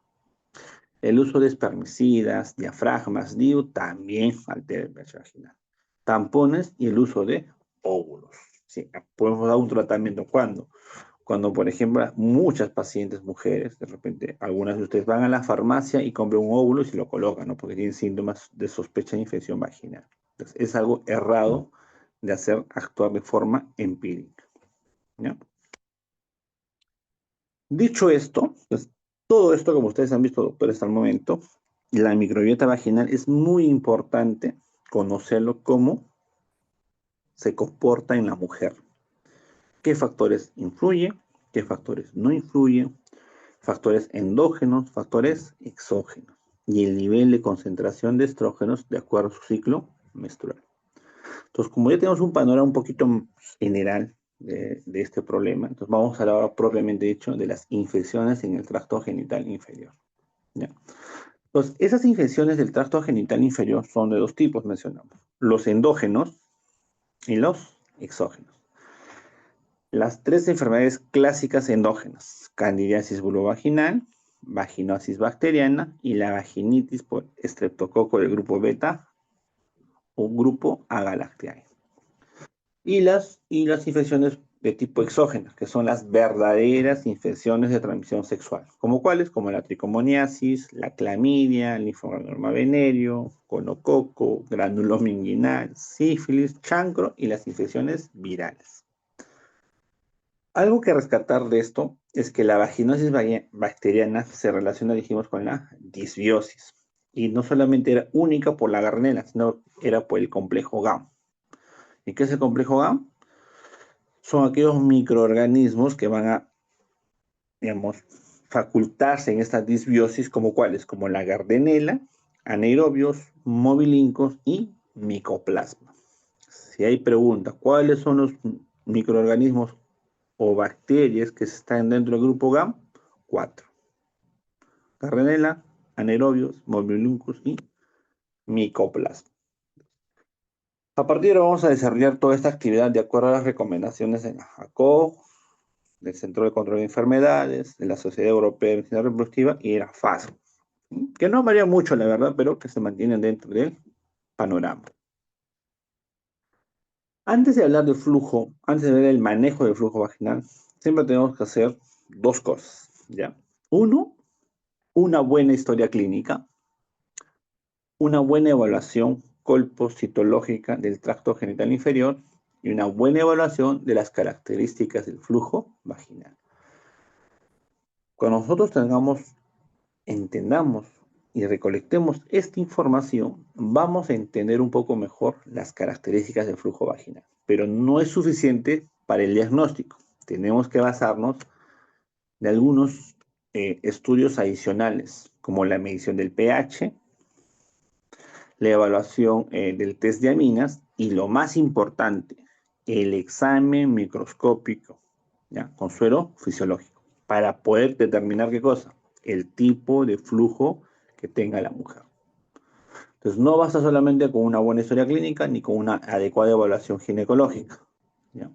El uso de espermicidas, diafragmas, DIU también altera el pH vaginal. Tampones y el uso de óvulos. Sí, podemos dar un tratamiento. ¿Cuándo? Cuando, por ejemplo, muchas pacientes mujeres, de repente, algunas de ustedes van a la farmacia y compran un óvulo y se lo colocan, ¿no? Porque tienen síntomas de sospecha de infección vaginal. Entonces, es algo errado de hacer actuar de forma empírica, ¿ya? Dicho esto, pues, todo esto, como ustedes han visto, doctores, hasta el momento, la microbiota vaginal es muy importante conocerlo cómo se comporta en la mujer. ¿Qué factores influyen? ¿Qué factores no influyen? Factores endógenos, factores exógenos y el nivel de concentración de estrógenos de acuerdo a su ciclo menstrual. Entonces, como ya tenemos un panorama un poquito general de este problema, entonces vamos a hablar ahora propiamente dicho de las infecciones en el tracto genital inferior, ¿ya? Entonces, esas infecciones del tracto genital inferior son de dos tipos, mencionamos, los endógenos y los exógenos. Las tres enfermedades clásicas endógenas, candidiasis vulvovaginal, vaginosis bacteriana y la vaginitis por estreptococo del grupo beta o grupo Agalactiae. Y las infecciones de tipo exógenas, que son las verdaderas infecciones de transmisión sexual. ¿Como cuáles? Como la tricomoniasis, la clamidia, el linforanoma venéreo, conococo, granuloma inguinal, sífilis, chancro y las infecciones virales. Algo que rescatar de esto es que la vaginosis bacteriana se relaciona, dijimos, con la disbiosis. Y no solamente era única por la Gardnerella, sino era por el complejo GAM. ¿Y qué es el complejo GAM? Son aquellos microorganismos que van a, digamos, facultarse en esta disbiosis como cuáles, como la Gardnerella, anaerobios, mobilincos y micoplasma. Si hay preguntas, ¿cuáles son los microorganismos o bacterias que están dentro del grupo GAM? 4. Gardnerella, anaerobios, mobilincus y micoplasma. A partir de ahora vamos a desarrollar toda esta actividad de acuerdo a las recomendaciones de la JACO, del Centro de Control de Enfermedades, de la Sociedad Europea de Medicina Reproductiva y de la FASO, que no varía mucho, la verdad, pero que se mantienen dentro del panorama. Antes de hablar de flujo, antes de ver el manejo del flujo vaginal, siempre tenemos que hacer dos cosas, ¿ya? Uno, una buena historia clínica, una buena evaluación colpocitológica del tracto genital inferior y una buena evaluación de las características del flujo vaginal. Cuando nosotros entendamos y recolectemos esta información, vamos a entender un poco mejor las características del flujo vaginal. Pero no es suficiente para el diagnóstico. Tenemos que basarnos de algunos estudios adicionales, como la medición del pH, la evaluación del test de aminas y lo más importante, el examen microscópico, ¿ya? Con suero fisiológico, para poder determinar qué cosa, el tipo de flujo que tenga la mujer. Entonces no basta solamente con una buena historia clínica ni con una adecuada evaluación ginecológica, ¿ya?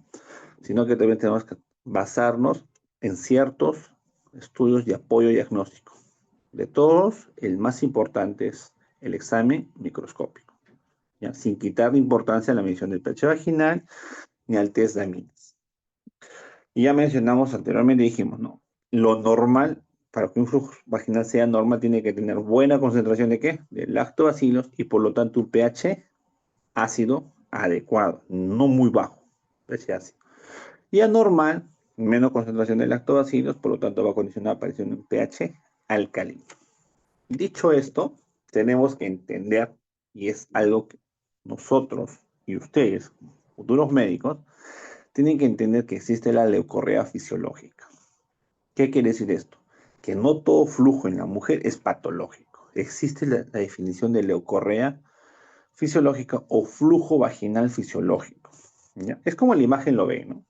Sino que también tenemos que basarnos en ciertos estudios de apoyo diagnóstico. De todos, el más importante es el examen microscópico, ¿ya? Sin quitar importancia a la medición del pH vaginal ni al test de aminas. Y ya mencionamos anteriormente, dijimos, ¿no? Lo normal para que un flujo vaginal sea normal, tiene que tener buena concentración de ¿qué? De lactobacilos y por lo tanto un pH ácido adecuado, no muy bajo, pH ácido. Y anormal, menos concentración de lactobacilos, por lo tanto va a condicionar la aparición de un pH alcalino. Dicho esto, tenemos que entender, y es algo que nosotros y ustedes, futuros médicos, tienen que entender que existe la leucorrea fisiológica. ¿Qué quiere decir esto? Que no todo flujo en la mujer es patológico. Existe la definición de leucorrea fisiológica o flujo vaginal fisiológico. ¿Ya? Es como la imagen lo ve, ¿no?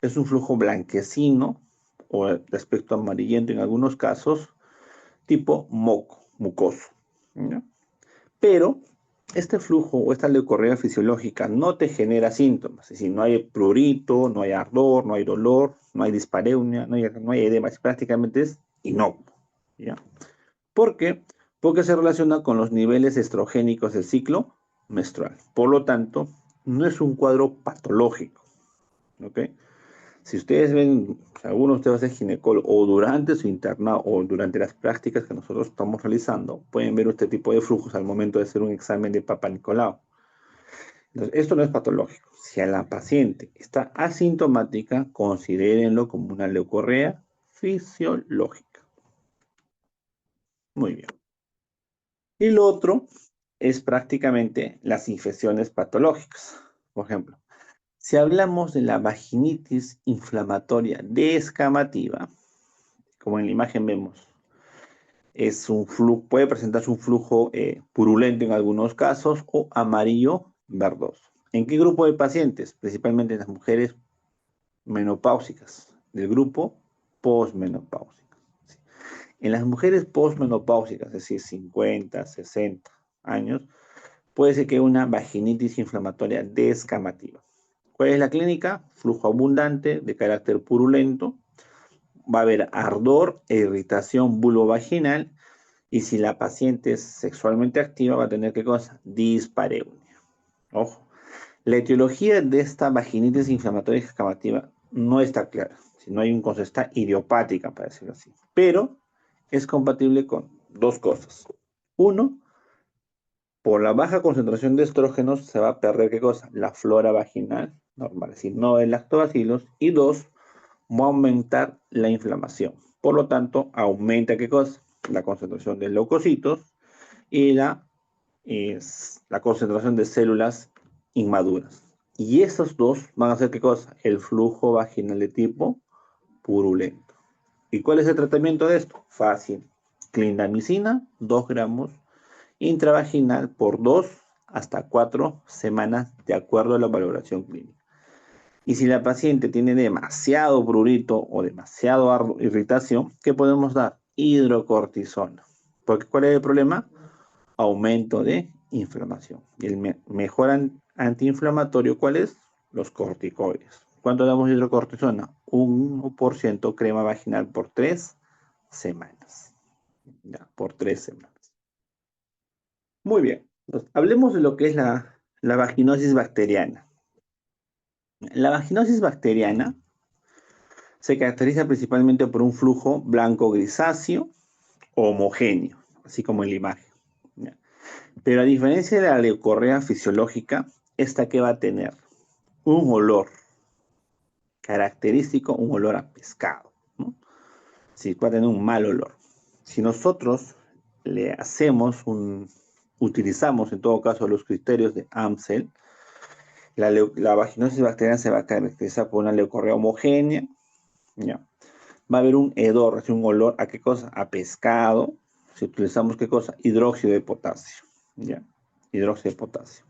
Es un flujo blanquecino o de aspecto amarillento en algunos casos, tipo moco, mucoso. ¿Ya? Pero este flujo o esta leucorrea fisiológica no te genera síntomas, es decir, no hay prurito, no hay ardor, no hay dolor, no hay dispareunia, no hay edema, prácticamente es inocuo. ¿Ya? ¿Por qué? Porque se relaciona con los niveles estrogénicos del ciclo menstrual. Por lo tanto, no es un cuadro patológico. ¿Ok? Si ustedes ven, si alguno de ustedes es ginecólogo o durante su internado o durante las prácticas que nosotros estamos realizando, pueden ver este tipo de flujos al momento de hacer un examen de Papa Nicolau. Entonces, esto no es patológico. Si a la paciente está asintomática, considérenlo como una leucorrea fisiológica. Muy bien. Y lo otro es prácticamente las infecciones patológicas. Por ejemplo, si hablamos de la vaginitis inflamatoria descamativa, como en la imagen vemos, es un flujo, puede presentarse un flujo purulento en algunos casos o amarillo verdoso. ¿En qué grupo de pacientes? Principalmente en las mujeres menopáusicas, del grupo posmenopáusicas. ¿Sí? En las mujeres posmenopáusicas, es decir, 50, 60 años, puede ser que una vaginitis inflamatoria descamativa. ¿Cuál es la clínica? Flujo abundante de carácter purulento. Va a haber ardor e irritación vulvovaginal. Y si la paciente es sexualmente activa, va a tener ¿qué cosa? Dispareunia. Ojo. La etiología de esta vaginitis inflamatoria descamativa no está clara. Si no hay un concepto, está idiopática, para decirlo así. Pero es compatible con dos cosas. Uno, por la baja concentración de estrógenos se va a perder ¿qué cosa? La flora vaginal normal, es decir, no el lactobacilos. Y dos, va a aumentar la inflamación. Por lo tanto, aumenta ¿qué cosa? La concentración de leucocitos y la concentración de células inmaduras. Y esos dos van a hacer ¿qué cosa? El flujo vaginal de tipo purulento. ¿Y cuál es el tratamiento de esto? Fácil. Clindamicina, 2 gramos intravaginal por 2 hasta 4 semanas de acuerdo a la valoración clínica. Y si la paciente tiene demasiado prurito o demasiado irritación, ¿qué podemos dar? Hidrocortisona. Porque ¿cuál es el problema? Aumento de inflamación. Y el mejor antiinflamatorio, ¿cuál es? Los corticoides. ¿Cuánto damos hidrocortisona? 1% crema vaginal por 3 semanas. Ya, por 3 semanas. Muy bien. Entonces, hablemos de lo que es la vaginosis bacteriana. La vaginosis bacteriana se caracteriza principalmente por un flujo blanco grisáceo homogéneo, así como en la imagen. ¿Ya? Pero a diferencia de la leucorrea fisiológica, esta que va a tener un olor característico, un olor a pescado, ¿no? Sí, va a tener un mal olor. Si nosotros le utilizamos en todo caso los criterios de Amsel, la vaginosis bacteriana se va a caracterizar por una leucorrea homogénea, ¿ya? Va a haber un hedor, es un olor a qué cosa, a pescado. Si utilizamos qué cosa, hidróxido de potasio, ¿ya? Hidróxido de potasio.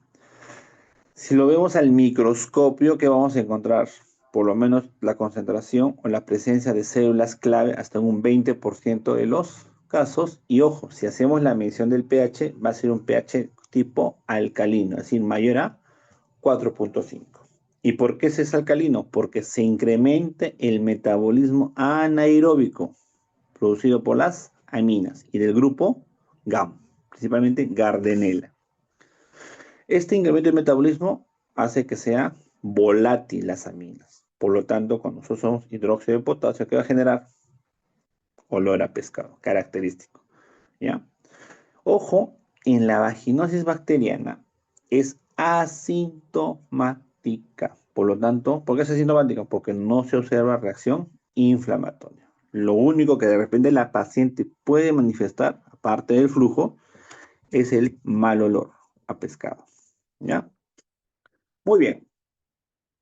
Si lo vemos al microscopio, ¿qué vamos a encontrar? Por lo menos la concentración o la presencia de células clave hasta un 20% de los casos. Y ojo, si hacemos la medición del pH, va a ser un pH tipo alcalino, es decir, mayor a 4.5. ¿Y por qué es alcalino? Porque se incrementa el metabolismo anaeróbico producido por las aminas y del grupo GAM, principalmente Gardnerella. Este incremento del metabolismo hace que sea volátil las aminas. Por lo tanto, cuando nosotros usamos hidróxido de potasio, ¿qué va a generar? olor a pescado, característico, ¿ya? Ojo, en la vaginosis bacteriana es asintomática. Por lo tanto, ¿por qué es asintomática? Porque no se observa reacción inflamatoria. Lo único que de repente la paciente puede manifestar, aparte del flujo, es el mal olor a pescado. ¿Ya? Muy bien.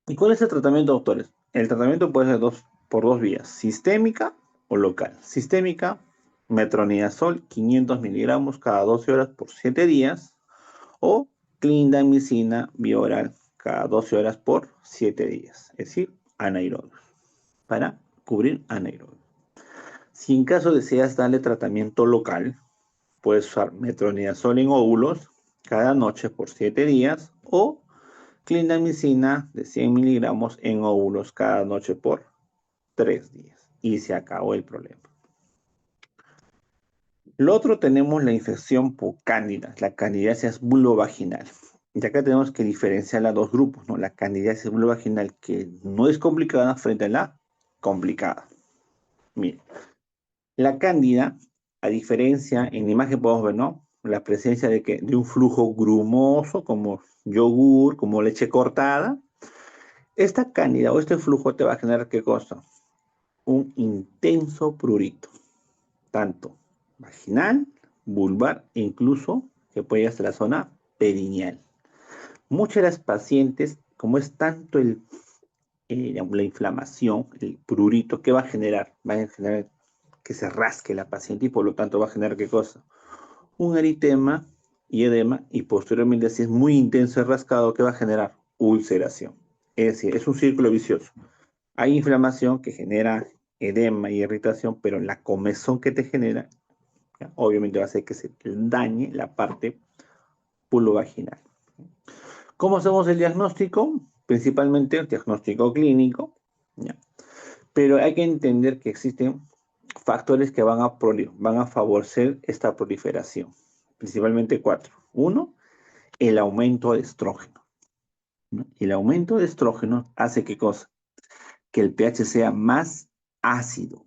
¿Y cuál es el tratamiento, doctores? El tratamiento puede ser por dos vías, sistémica o local. Sistémica, metronidazol, 500 miligramos cada 12 horas por 7 días, o clindamicina bioral cada 12 horas por 7 días, es decir, anaerobios, para cubrir anaerobios. Si en caso deseas darle tratamiento local, puedes usar metronidazol en óvulos cada noche por 7 días o clindamicina de 100 miligramos en óvulos cada noche por 3 días. Y se acabó el problema. Lo otro tenemos la infección por cándida, la candidiasis vulvovaginal. Y acá tenemos que diferenciar a dos grupos, ¿no? La candidiasis vulvovaginal que no es complicada frente a la complicada. Miren, la cándida, a diferencia, en la imagen podemos ver, ¿no? La presencia de un flujo grumoso, como yogur, como leche cortada. Esta cándida o este flujo te va a generar, ¿qué cosa? Un intenso prurito, tanto vaginal, vulvar e incluso que puede ir hasta la zona perineal. Muchas de las pacientes, como es tanto la inflamación, el prurito, ¿qué va a generar? Va a generar que se rasque la paciente y por lo tanto va a generar ¿qué cosa? Un eritema y edema y posteriormente si es muy intenso el rascado, ¿qué va a generar? Ulceración. Es decir, es un círculo vicioso. Hay inflamación que genera edema y irritación, pero la comezón que te genera, ¿ya? Obviamente va a hacer que se dañe la parte vulvovaginal. ¿Cómo hacemos el diagnóstico? Principalmente el diagnóstico clínico, ¿ya? Pero hay que entender que existen factores que van a favorecer esta proliferación. Principalmente cuatro. Uno, el aumento de estrógeno, ¿no? El aumento de estrógeno hace ¿qué cosa? Que el pH sea más ácido.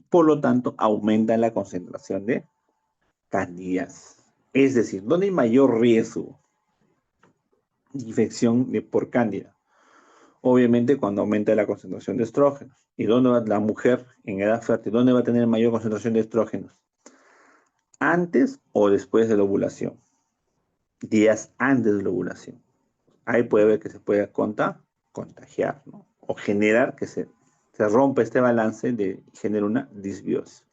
Por lo tanto, aumenta la concentración de candidías. Es decir, ¿dónde hay mayor riesgo de infección por cándida? Obviamente cuando aumenta la concentración de estrógenos. ¿Y dónde va la mujer en edad fértil? ¿Dónde va a tener mayor concentración de estrógenos? ¿Antes o después de la ovulación? Días antes de la ovulación. Ahí puede ver que se puede contagiar, ¿no? O generar que se rompa este balance y genera una disbiosis.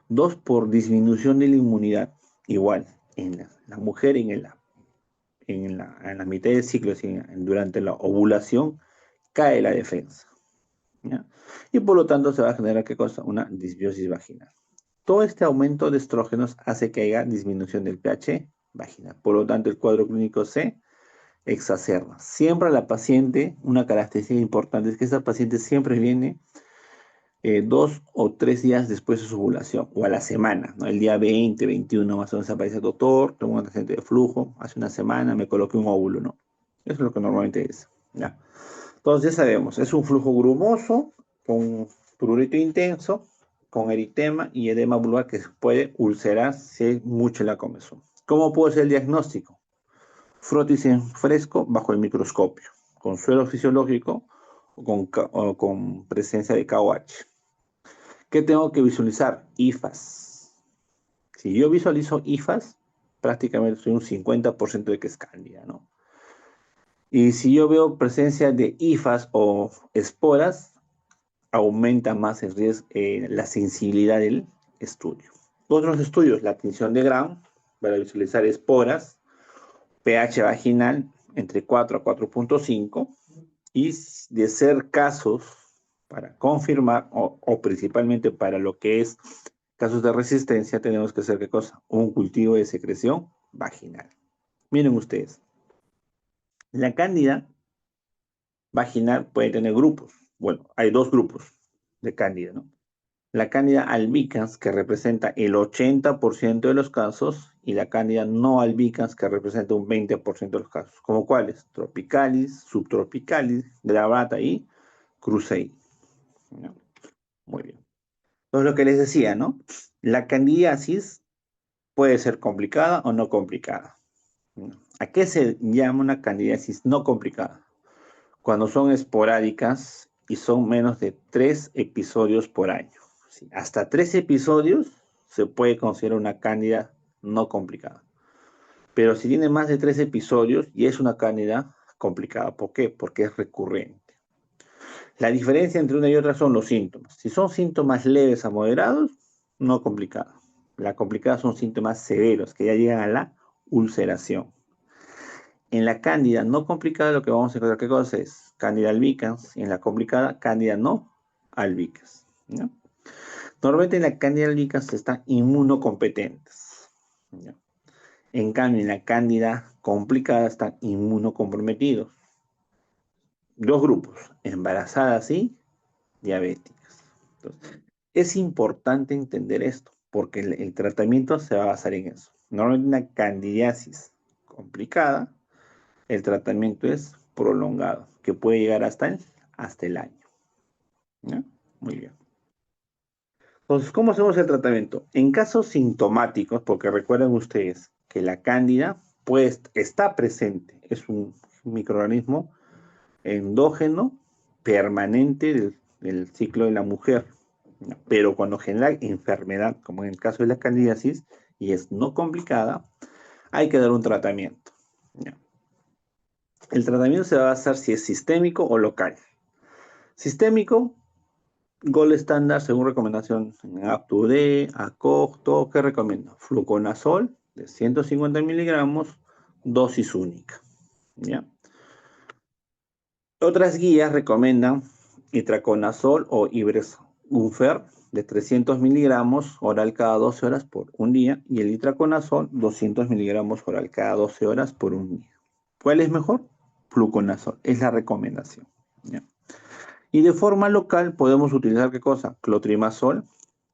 Dos, por disminución de la inmunidad. Igual, en la mujer en la mitad del ciclo, durante la ovulación, cae la defensa, ¿ya? Y por lo tanto se va a generar, ¿qué cosa? Una disbiosis vaginal. Todo este aumento de estrógenos hace que haya disminución del pH vaginal. Por lo tanto, el cuadro clínico se exacerba. Siempre a la paciente, una característica importante es que esa paciente siempre viene 2 o 3 días después de su ovulación, o a la semana, ¿no? El día 20, 21 más o menos aparece el doctor, tengo un antecedente de flujo, hace una semana me coloqué un óvulo, ¿no? Eso es lo que normalmente es, ¿ya? Entonces ya sabemos, es un flujo grumoso, con prurito intenso, con eritema y edema vulvar que se puede ulcerar si hay mucho la comezón. ¿Cómo puede ser el diagnóstico? Frotis en fresco bajo el microscopio, con suero fisiológico o con presencia de KOH. ¿Qué tengo que visualizar? IFAS. Si yo visualizo IFAS, prácticamente soy un 50% de que es cándida, ¿no? Y si yo veo presencia de IFAS o esporas, aumenta más el riesgo, la sensibilidad del estudio. Otros estudios, la tinción de Gram, para visualizar esporas, pH vaginal entre 4 a 4.5, y de ser casos para confirmar o principalmente para lo que es casos de resistencia, tenemos que hacer ¿qué cosa? Un cultivo de secreción vaginal. Miren ustedes, la cándida vaginal puede tener grupos. Bueno, hay dos grupos de cándida, ¿no? La cándida albicans, que representa el 80% de los casos, y la cándida no albicans, que representa un 20% de los casos. ¿Como cuáles? Tropicalis, subtropicalis, gravata y crucei, ¿no? Muy bien. Entonces, lo que les decía, ¿no? La candidiasis puede ser complicada o no complicada. ¿A qué se llama una candidiasis no complicada? Cuando son esporádicas y son menos de 3 episodios por año. Sí, hasta 3 episodios se puede considerar una cándida no complicada. Pero si tiene más de 3 episodios, ya es una cándida complicada. ¿Por qué? Porque es recurrente. La diferencia entre una y otra son los síntomas. Si son síntomas leves a moderados, no complicada. La complicada son síntomas severos que ya llegan a la ulceración. En la cándida no complicada lo que vamos a encontrar, ¿qué cosa es? Cándida albicans. Y en la complicada, cándida no albicans, ¿no? Normalmente en la cándida albicans están inmunocompetentes, ¿no? En cambio, en la cándida complicada están inmunocomprometidos. Dos grupos, embarazadas y diabéticas. Entonces, es importante entender esto, porque el tratamiento se va a basar en eso. Normalmente una candidiasis complicada, el tratamiento es prolongado, que puede llegar hasta el año, ¿no? Muy bien. Entonces, ¿cómo hacemos el tratamiento? En casos sintomáticos, porque recuerden ustedes que la cándida pues, está presente, es un microorganismo endógeno permanente del ciclo de la mujer, ¿no? Pero cuando genera enfermedad, como en el caso de la candidiasis, y es no complicada, hay que dar un tratamiento, ¿no? El tratamiento se va a basar si es sistémico o local. Sistémico, gol estándar según recomendación APTUDE, ACOG, todo que recomiendo. Fluconazol de 150 miligramos, dosis única, ¿ya? Otras guías recomiendan itraconazol o ibresgunfer de 300 miligramos oral cada 12 horas por un día y el itraconazol 200 miligramos oral cada 12 horas por un día. ¿Cuál es mejor? Fluconazol, es la recomendación, ¿ya? Y de forma local podemos utilizar ¿qué cosa? Clotrimazol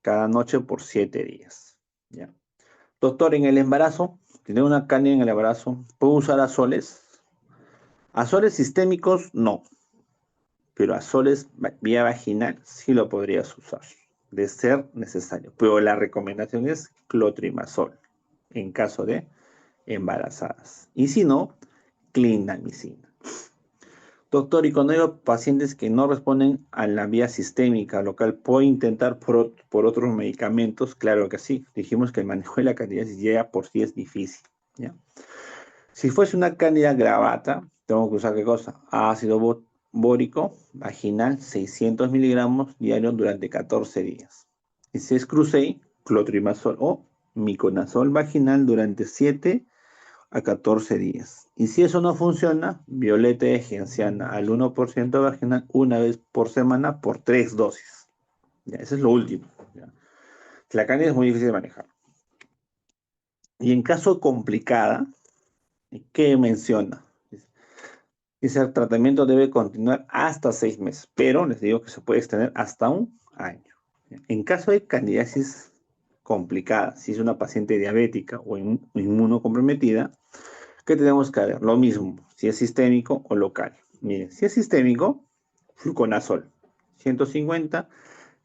cada noche por 7 días, ¿ya? Doctor, en el embarazo, tiene una cándida en el embarazo, ¿puedo usar azoles? Azoles sistémicos, no. Pero azoles vía vaginal sí lo podrías usar, de ser necesario. Pero la recomendación es clotrimazol en caso de embarazadas. Y si no, clindamicina. Doctor, y cuando hay pacientes que no responden a la vía sistémica local, ¿puedo intentar por otros medicamentos? Claro que sí. Dijimos que el manejo de la candidiasis ya por sí es difícil, ¿ya? Si fuese una cándida gravata, tengo que usar ¿qué cosa? Ácido bórico vaginal, 600 miligramos diarios durante 14 días. Y si es Crusade, clotrimazol o miconazol vaginal durante 7 a 14 días. Y si eso no funciona, violeta de genciana al 1% vaginal una vez por semana por 3 dosis. Ya, eso es lo último. Ya. La cándida es muy difícil de manejar. Y en caso complicada, ¿qué menciona? Dice, el tratamiento debe continuar hasta 6 meses, pero les digo que se puede extender hasta un año. En caso de candidiasis complicada, si es una paciente diabética o inmunocomprometida, ¿qué tenemos que ver? Lo mismo, si es sistémico o local. Miren, si es sistémico, fluconazol, 150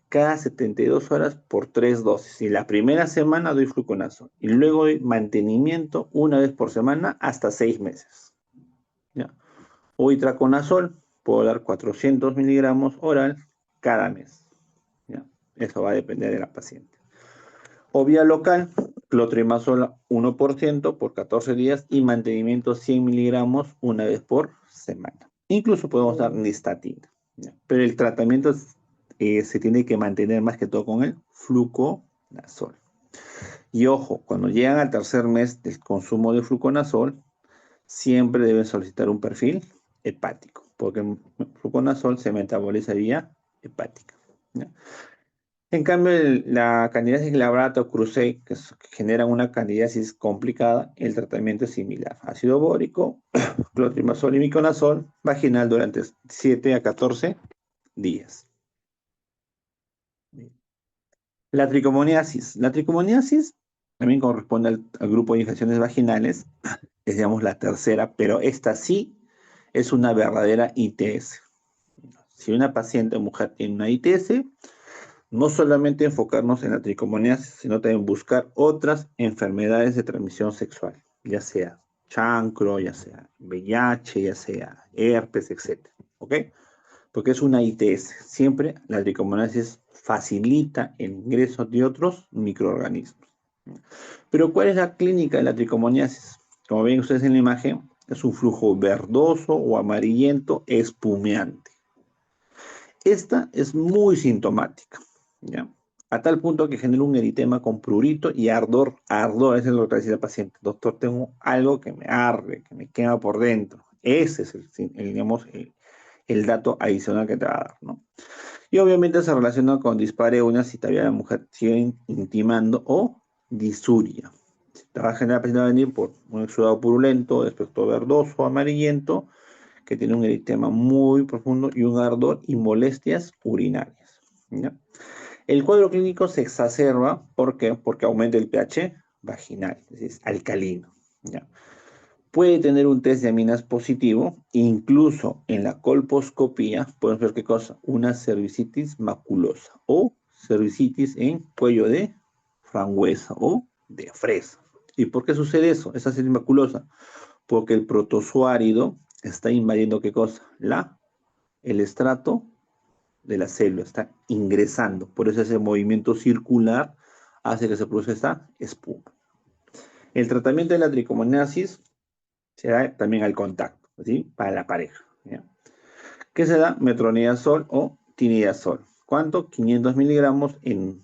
cada 72 horas por 3 dosis. Y la primera semana doy fluconazol. Y luego doy mantenimiento una vez por semana hasta 6 meses. ¿Ya? O itraconazol, puedo dar 400 miligramos oral cada mes, ¿ya? Eso va a depender de la paciente. O vía local, clotrimazol 1% por 14 días y mantenimiento 100 miligramos una vez por semana. Incluso podemos dar nistatina, ¿ya? Pero el tratamiento se tiene que mantener más que todo con el fluconazol. Y ojo, cuando llegan al tercer mes del consumo de fluconazol, siempre deben solicitar un perfil hepático, porque el fluconazol se metaboliza vía hepática, ¿ya? En cambio, la candidiasis glabrata o Crusade, que generan una candidiasis complicada, el tratamiento es similar. Ácido bórico, clotrimazol y miconazol, vaginal durante 7 a 14 días. La tricomoniasis. La tricomoniasis también corresponde al grupo de infecciones vaginales, es digamos la tercera, pero esta sí es una verdadera ITS. Si una paciente mujer tiene una ITS, no solamente enfocarnos en la tricomoniasis, sino también buscar otras enfermedades de transmisión sexual, ya sea chancro, ya sea VIH, ya sea herpes, etc. ¿Ok? Porque es una ITS. Siempre la tricomoniasis facilita el ingreso de otros microorganismos. Pero ¿cuál es la clínica de la tricomoniasis? Como ven ustedes en la imagen, es un flujo verdoso o amarillento espumeante. Esta es muy sintomática, ¿ya? A tal punto que genera un eritema con prurito y ardor. Ardor, ese es lo que dice el paciente. Doctor, tengo algo que me arde, que me quema por dentro. Ese es digamos, el dato adicional que te va a dar, ¿no? Y obviamente se relaciona con dispareunia si todavía la mujer sigue intimando o disuria. Si te va a generar, va a venir por un exudado purulento, de aspecto verdoso, amarillento, que tiene un eritema muy profundo y un ardor y molestias urinarias, ¿ya? El cuadro clínico se exacerba, ¿por qué? Porque aumenta el pH vaginal, es decir, alcalino, ¿ya? Puede tener un test de aminas positivo, incluso en la colposcopía podemos ver qué cosa, una cervicitis maculosa o cervicitis en cuello de frambuesa o de fresa. ¿Y por qué sucede eso? Esa cervicitis maculosa, porque el protozoárido está invadiendo qué cosa, el estrato de la célula, está ingresando, por eso ese movimiento circular hace que se produzca esta espuma. El tratamiento de la tricomoniasis se da también al contacto, ¿sí? Para la pareja, ¿ya? ¿Qué se da? Metronidazol o tinidazol. ¿Cuánto? 500 miligramos en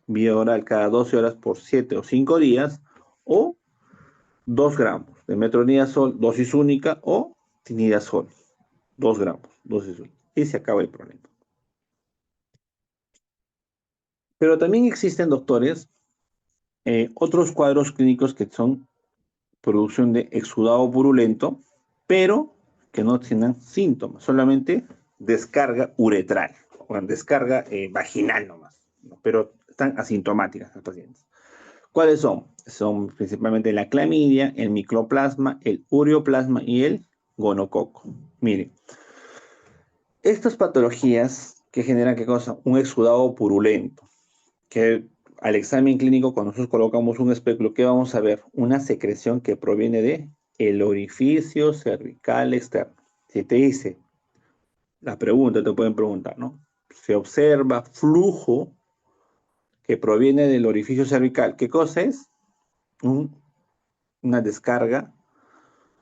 vía oral cada 12 horas por 7 o 5 días, o 2 gramos de metronidazol, dosis única, o tinidazol, 2 gramos, dosis única. Y se acaba el problema. Pero también existen, doctores, otros cuadros clínicos que son producción de exudado purulento, pero que no tienen síntomas, solamente descarga uretral, o descarga vaginal nomás, ¿no? Pero están asintomáticas las pacientes. ¿Cuáles son? Son principalmente la clamidia, el micoplasma, el ureoplasma y el gonococo. Miren, estas patologías que generan, ¿qué cosa? Un exudado purulento, que al examen clínico, cuando nosotros colocamos un espéculo, ¿qué vamos a ver? Una secreción que proviene de el orificio cervical externo. Si te dice, la pregunta, te pueden preguntar, ¿no? Se observa flujo que proviene del orificio cervical. ¿Qué cosa es? Una descarga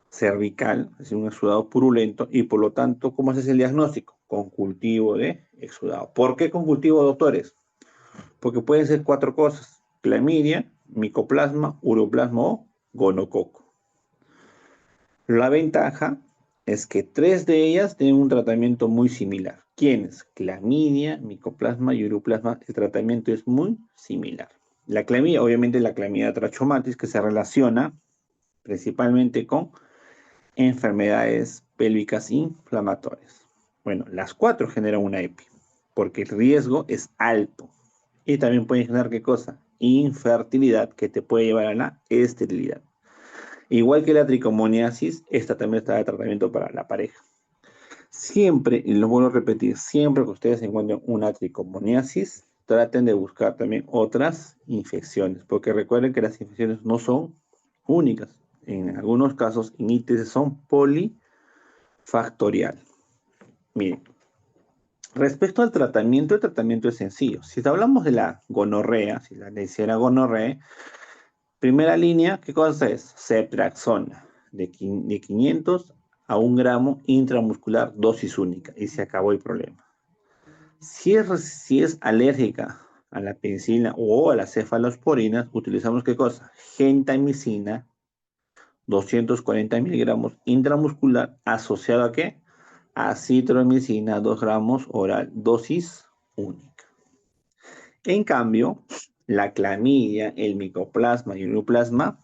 cervical, es decir, un exudado purulento, y por lo tanto, ¿cómo haces el diagnóstico? Con cultivo de exudado. ¿Por qué con cultivo, doctores? Porque pueden ser 4 cosas: clamidia, micoplasma, ureoplasma o gonococo. La ventaja es que 3 de ellas tienen un tratamiento muy similar. ¿Quiénes? Clamidia, micoplasma y ureoplasma. El tratamiento es muy similar. La clamidia, obviamente la clamidia trachomatis, que se relaciona principalmente con enfermedades pélvicas inflamatorias. Bueno, las 4 generan una EPI, porque el riesgo es alto. Y también puede generar, ¿qué cosa? Infertilidad, que te puede llevar a la esterilidad. Igual que la tricomoniasis, esta también está de tratamiento para la pareja. Siempre, y lo vuelvo a repetir, siempre que ustedes encuentren una tricomoniasis, traten de buscar también otras infecciones, porque recuerden que las infecciones no son únicas. En algunos casos, en ITS son polifactorial. Miren, respecto al tratamiento, el tratamiento es sencillo. Si hablamos de la gonorrea, si la hiciera gonorrea, primera línea, ¿qué cosa es? Ceftriaxona, de 500 a 1 gramo intramuscular, dosis única, y se acabó el problema. Si es alérgica a la penicilina o a las cefalosporinas, utilizamos ¿qué cosa? Gentamicina, 240 miligramos intramuscular, asociado ¿a qué? Acitromicina, 2 gramos oral, dosis única. En cambio, la clamidia, el micoplasma y el ureoplasma,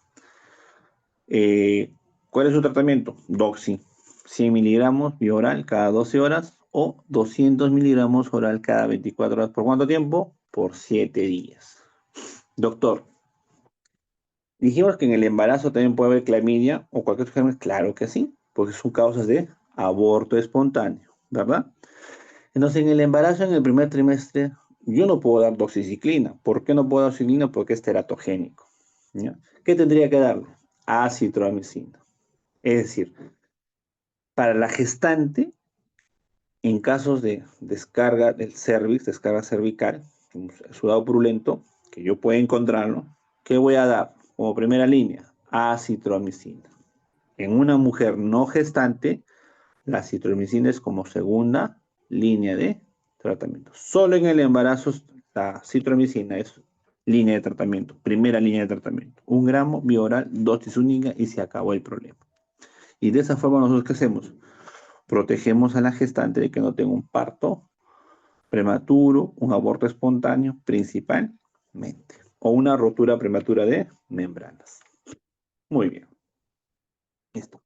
¿cuál es su tratamiento? Doxy, 100 miligramos bioral cada 12 horas o 200 miligramos oral cada 24 horas. ¿Por cuánto tiempo? Por 7 días. Doctor, dijimos que en el embarazo también puede haber clamidia o cualquier otra enfermedad. Claro que sí, porque son causas de aborto espontáneo, ¿verdad? Entonces, en el embarazo, en el primer trimestre, yo no puedo dar doxiciclina. ¿Por qué no puedo dar doxiciclina? Porque es teratogénico. ¿Ya? ¿Qué tendría que darle? Acitromicina. Es decir, para la gestante, en casos de descarga del cervix, descarga cervical, sudado purulento, que yo pueda encontrarlo, ¿qué voy a dar? Como primera línea, acitromicina. En una mujer no gestante, la citromicina es como segunda línea de tratamiento. Solo en el embarazo la citromicina es línea de tratamiento, primera línea de tratamiento. 1 gramo vía oral, dosis única y se acabó el problema. Y de esa forma nosotros ¿qué hacemos? Protegemos a la gestante de que no tenga un parto prematuro, un aborto espontáneo principalmente, o una rotura prematura de membranas. Muy bien. Listo.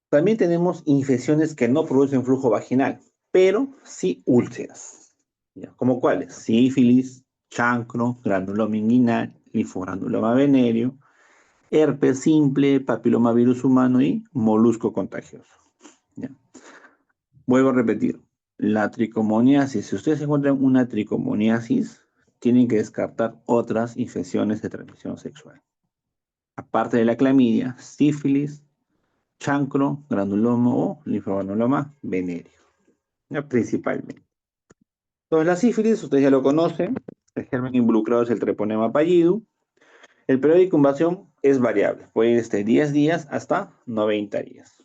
También tenemos infecciones que no producen flujo vaginal, pero sí úlceras. ¿Ya? ¿Como cuáles? Sífilis, chancro, granuloma inguinal, linfogranuloma venéreo, herpes simple, papilomavirus humano y molusco contagioso. ¿Ya? Vuelvo a repetir, la tricomoniasis, si ustedes encuentran una tricomoniasis, tienen que descartar otras infecciones de transmisión sexual. Aparte de la clamidia, sífilis, chancro, granuloma o linfogranuloma venéreo, ¿ya? Principalmente. Entonces, la sífilis, ustedes ya lo conocen, el germen involucrado es el treponema pallidum. El periodo de incubación es variable, puede ir desde 10 días hasta 90 días.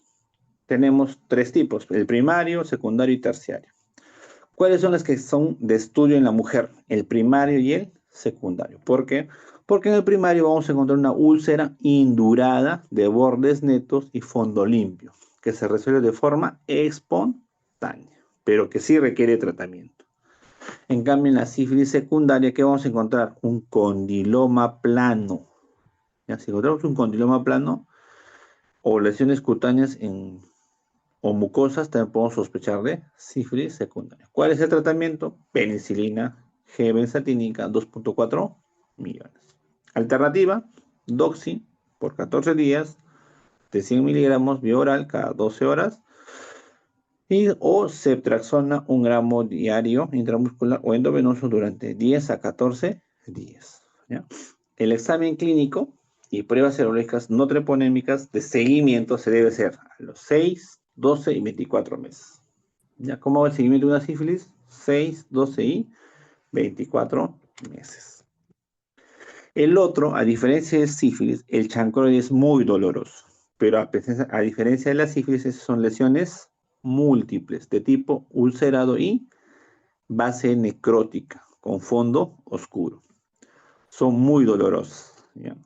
Tenemos 3 tipos, el primario, secundario y terciario. ¿Cuáles son las que son de estudio en la mujer? El primario y el secundario. ¿Por qué? Porque en el primario vamos a encontrar una úlcera indurada de bordes netos y fondo limpio, que se resuelve de forma espontánea, pero que sí requiere tratamiento. En cambio, en la sífilis secundaria, ¿qué vamos a encontrar? Un condiloma plano. ¿Ya? Si encontramos un condiloma plano o lesiones cutáneas o mucosas, también podemos sospechar de sífilis secundaria. ¿Cuál es el tratamiento? Penicilina G-benzatínica, 2.4 millones. Alternativa, doxi por 14 días de 100 miligramos vía oral cada 12 horas o ceftriaxona 1 gramo diario intramuscular o endovenoso durante 10 a 14 días. ¿Ya? El examen clínico y pruebas serológicas no treponémicas de seguimiento se debe hacer a los 6, 12 y 24 meses. ¿Ya? ¿Cómo va el seguimiento de una sífilis? 6, 12 y 24 meses. El otro, a diferencia de sífilis, el chancroide es muy doloroso, pero a diferencia de la sífilis, son lesiones múltiples de tipo ulcerado y base necrótica con fondo oscuro. Son muy dolorosas. ¿Ya?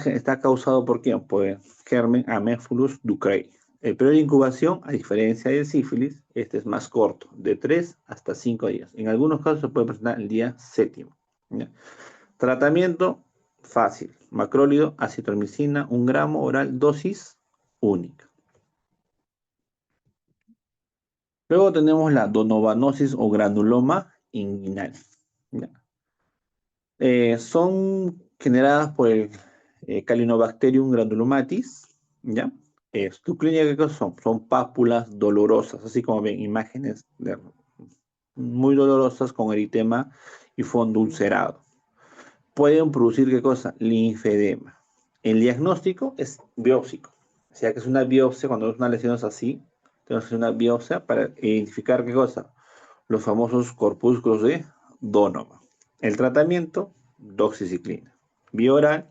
Está causado por ¿qué? Por el germen Haemophilus ducreyi. El periodo de incubación, a diferencia del sífilis, este es más corto, de 3 hasta 5 días. En algunos casos se puede presentar el día 7. ¿Ya? Tratamiento fácil. Macrólido, acitromicina, 1 gramo oral, dosis única. Luego tenemos la donovanosis o granuloma inguinal. ¿Ya? Son generadas por el Calinobacterium granulomatis, ¿ya? ¿Tu clínica qué cosas son? Son pápulas dolorosas, así como ven, imágenes muy dolorosas con eritema y fondo ulcerado. Pueden producir qué cosa? Linfedema. El diagnóstico es biópsico, o sea que es una biopsia, cuando es una lesión es así, tenemos que hacer una biopsia para identificar qué cosa, los famosos corpúsculos de Donovan. El tratamiento, doxiciclina. Vía oral,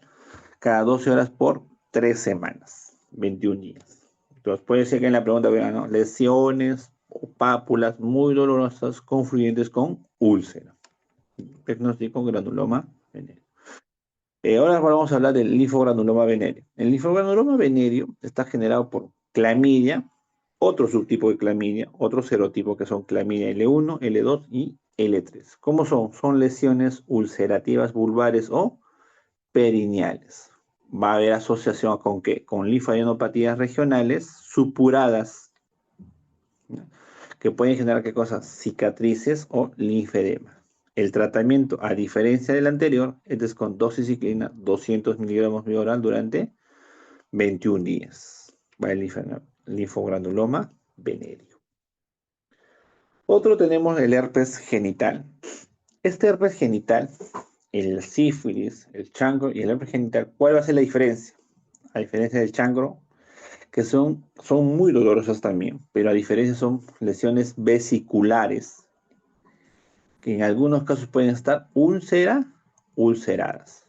cada 12 horas por 3 semanas, 21 días. Entonces puede ser que en la pregunta vean, ¿no? Lesiones o pápulas muy dolorosas confluyentes con úlcera. Diagnóstico granuloma venéreo. Ahora vamos a hablar del linfogranuloma venéreo. El linfogranuloma venéreo está generado por clamidia, otro subtipo de clamidia, otro serotipo que son clamidia L1, L2 y L3. ¿Cómo son? Son lesiones ulcerativas vulvares o perineales. Va a haber asociación con ¿qué? Con linfadenopatías regionales supuradas, ¿no? Que pueden generar ¿qué cosas? Cicatrices o linfedema. El tratamiento, a diferencia del anterior, es con doxiciclina 200 miligramos vía oral durante 21 días. Va el linfogranuloma venéreo. Otro tenemos el herpes genital. Este herpes genital, el sífilis, el chancro y el herpes genital, ¿cuál va a ser la diferencia? A diferencia del chancro, que son muy dolorosas también, pero a diferencia son lesiones vesiculares, que en algunos casos pueden estar ulceradas.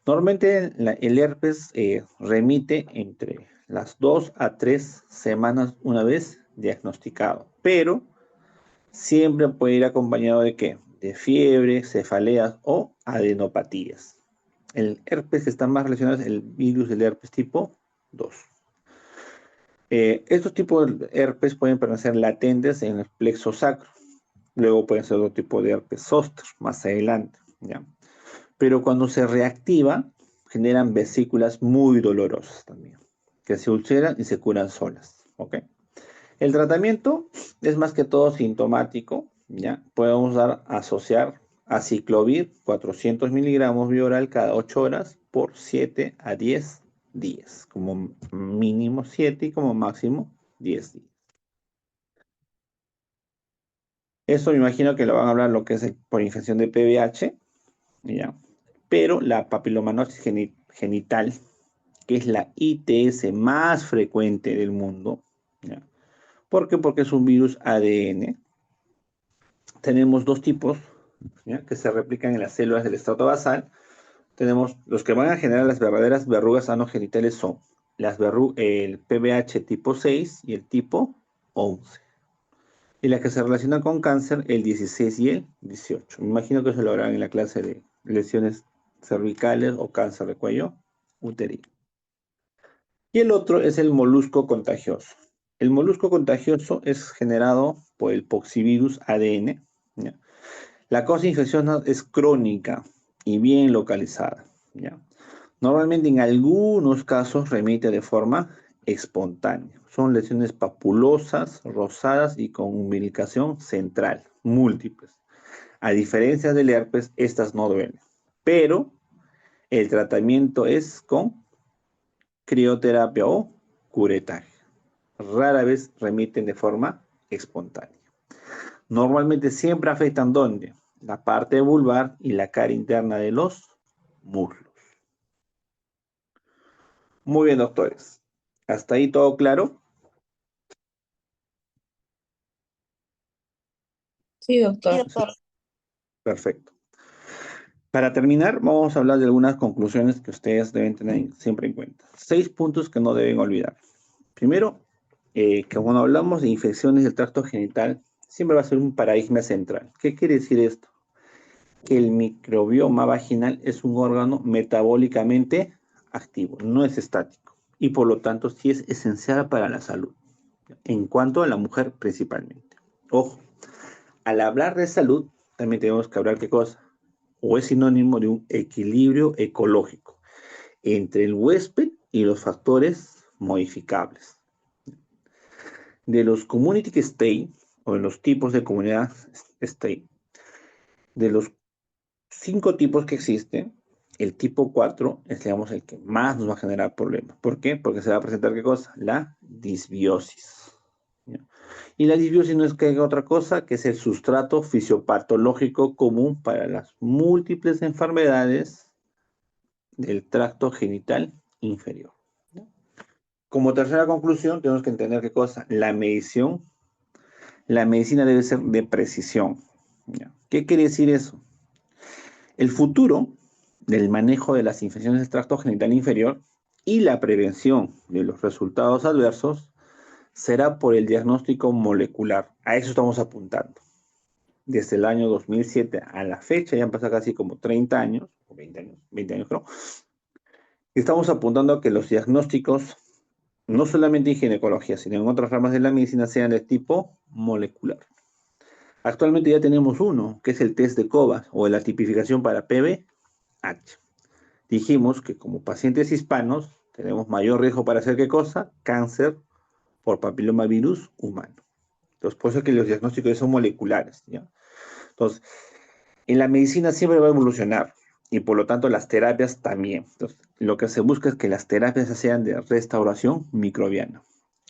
Normalmente el herpes remite entre las 2 a 3 semanas una vez diagnosticado, pero siempre puede ir acompañado de ¿qué? De fiebre, cefaleas o adenopatías. El herpes que está más relacionado es el virus del herpes tipo 2. Estos tipos de herpes pueden permanecer latentes en el plexo sacro. Luego pueden ser otro tipo de herpes zóster más adelante, ¿ya? Pero cuando se reactiva, generan vesículas muy dolorosas también, que se ulceran y se curan solas, ¿ok? El tratamiento es más que todo sintomático, ¿ya? Podemos asociar aciclovir 400 miligramos vía oral cada 8 horas por 7 a 10 días, como mínimo 7 y como máximo 10 días. Eso me imagino que lo van a hablar lo que es por infección de PVH, ¿ya? Pero la papilomatosis genital, que es la ITS más frecuente del mundo, ¿ya? ¿Por qué? Porque es un virus ADN. Tenemos dos tipos, ¿ya? Que se replican en las células del estrato basal. Tenemos los que van a generar las verdaderas verrugas anogenitales son el PBH tipo 6 y el tipo 11. Y las que se relacionan con cáncer, el 16 y el 18. Me imagino que eso lo harán en la clase de lesiones cervicales o cáncer de cuello uterino. Y el otro es el molusco contagioso. El molusco contagioso es generado por el poxivirus ADN, ¿ya? La causa de infección es crónica y bien localizada, ¿ya? Normalmente en algunos casos remite de forma espontánea. Son lesiones papulosas, rosadas y con umbilicación central, múltiples. A diferencia del herpes, estas no duelen. Pero el tratamiento es con crioterapia o curetaje. Rara vez remiten de forma espontánea. Normalmente siempre afectan ¿dónde? La parte vulvar y la cara interna de los muslos. Muy bien, doctores. ¿Hasta ahí todo claro? Sí, doctor. Perfecto. Para terminar, vamos a hablar de algunas conclusiones que ustedes deben tener siempre en cuenta. 6 puntos que no deben olvidar. Primero, que cuando hablamos de infecciones del tracto genital, siempre va a ser un paradigma central. ¿Qué quiere decir esto? Que el microbioma vaginal es un órgano metabólicamente activo, no es estático, y por lo tanto sí es esencial para la salud, en cuanto a la mujer principalmente. Ojo, al hablar de salud, también tenemos que hablar qué cosa, o es sinónimo de un equilibrio ecológico entre el huésped y los factores modificables. De los community state, o de los tipos de comunidad state, de los 5 tipos que existen, el tipo 4 es, digamos, el que más nos va a generar problemas. ¿Por qué? Porque se va a presentar, ¿qué cosa? La disbiosis, ¿ya? Y la disbiosis no es que otra cosa que es el sustrato fisiopatológico común para las múltiples enfermedades del tracto genital inferior, ¿ya? Como tercera conclusión, tenemos que entender qué cosa. La medicina debe ser de precisión, ¿ya? ¿Qué quiere decir eso? El futuro del manejo de las infecciones del tracto genital inferior y la prevención de los resultados adversos será por el diagnóstico molecular. A eso estamos apuntando. Desde el año 2007 a la fecha, ya han pasado casi como 30 años, o 20 años creo, y estamos apuntando a que los diagnósticos, no solamente en ginecología, sino en otras ramas de la medicina, sean de tipo molecular. Actualmente ya tenemos uno, que es el test de COVAS o la tipificación para PBH. Dijimos que como pacientes hispanos tenemos mayor riesgo para hacer qué cosa, cáncer por papilomavirus humano. Entonces, por eso es que los diagnósticos son moleculares, ¿ya? Entonces, en la medicina siempre va a evolucionar y por lo tanto las terapias también. Entonces, lo que se busca es que las terapias sean de restauración microbiana.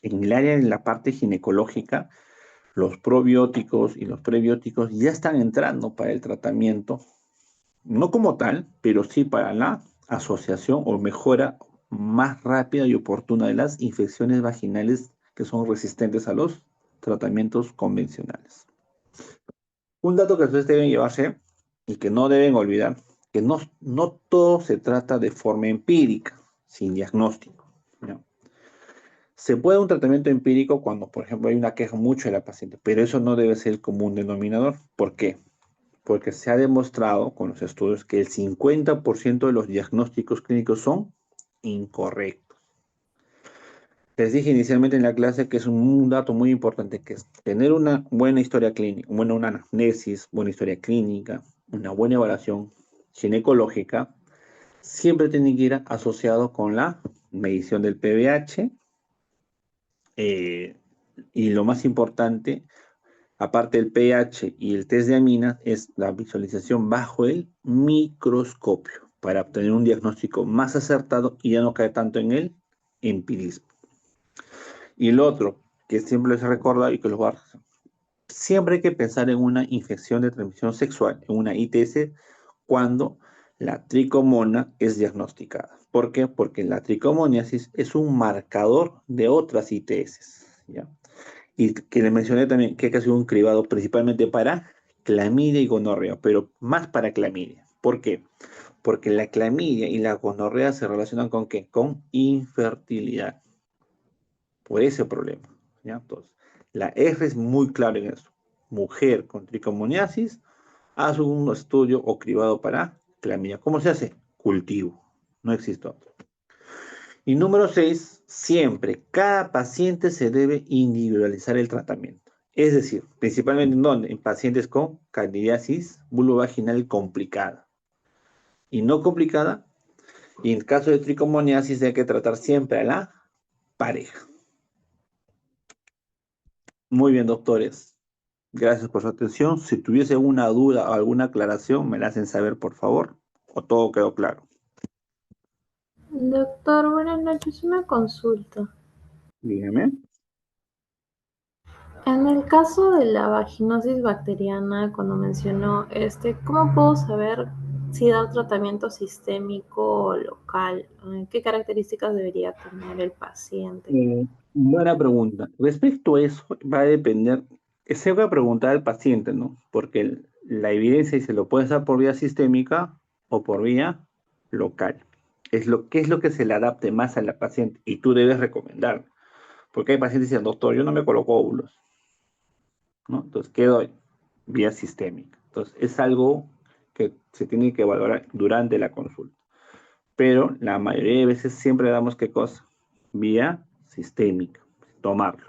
En el área de la parte ginecológica, los probióticos y los prebióticos ya están entrando para el tratamiento, no como tal, pero sí para la asociación o mejora más rápida y oportuna de las infecciones vaginales que son resistentes a los tratamientos convencionales. Un dato que ustedes deben llevarse y que no deben olvidar, que no todo se trata de forma empírica, sin diagnóstico, ¿no? Se puede un tratamiento empírico cuando, por ejemplo, hay una queja mucho de la paciente, pero eso no debe ser el común denominador. ¿Por qué? Porque se ha demostrado con los estudios que el 50% de los diagnósticos clínicos son incorrectos. Les dije inicialmente en la clase que es un dato muy importante, que es tener una buena historia clínica, bueno, una anamnesis, buena historia clínica, una buena evaluación ginecológica, siempre tiene que ir asociado con la medición del PBH, eh, y lo más importante, aparte del pH y el test de aminas, es la visualización bajo el microscopio para obtener un diagnóstico más acertado y ya no cae tanto en el empirismo. Y el otro, que siempre les he recordado y que los voy a... Siempre hay que pensar en una infección de transmisión sexual, en una ITS, cuando la tricomona es diagnosticada. ¿Por qué? Porque la tricomoniasis es un marcador de otras ITS, ¿ya? Y que le mencioné también que hay que hacer un cribado principalmente para clamidia y gonorrea, pero más para clamidia. ¿Por qué? Porque la clamidia y la gonorrea se relacionan con ¿qué? Con infertilidad. Por ese problema, ¿ya? Entonces, la F es muy clara en eso. Mujer con tricomoniasis, haz un estudio o cribado para clamidia. ¿Cómo se hace? Cultivo. No existe otro. Y número 6, siempre, cada paciente se debe individualizar el tratamiento. Es decir, principalmente en dónde? En pacientes con candidiasis vulvovaginal complicada. Y no complicada, y en caso de tricomoniasis hay que tratar siempre a la pareja. Muy bien, doctores. Gracias por su atención. Si tuviese alguna duda o alguna aclaración, me la hacen saber, por favor. O todo quedó claro. Doctor, buenas noches. Una consulta. Dígame. En el caso de la vaginosis bacteriana, cuando mencionó ¿cómo puedo saber si da tratamiento sistémico o local? ¿Qué características debería tener el paciente? Buena pregunta. Respecto a eso, va a depender, se va a preguntar al paciente, ¿no? Porque la evidencia se lo puede dar por vía sistémica o por vía local. ¿Qué es lo que se le adapte más a la paciente? Y tú debes recomendar. Porque hay pacientes que dicen, doctor, yo no me coloco óvulos, ¿no? Entonces, ¿qué doy? Vía sistémica. Entonces, es algo que se tiene que valorar durante la consulta. Pero la mayoría de veces siempre damos qué cosa? Vía sistémica. Tomarlo.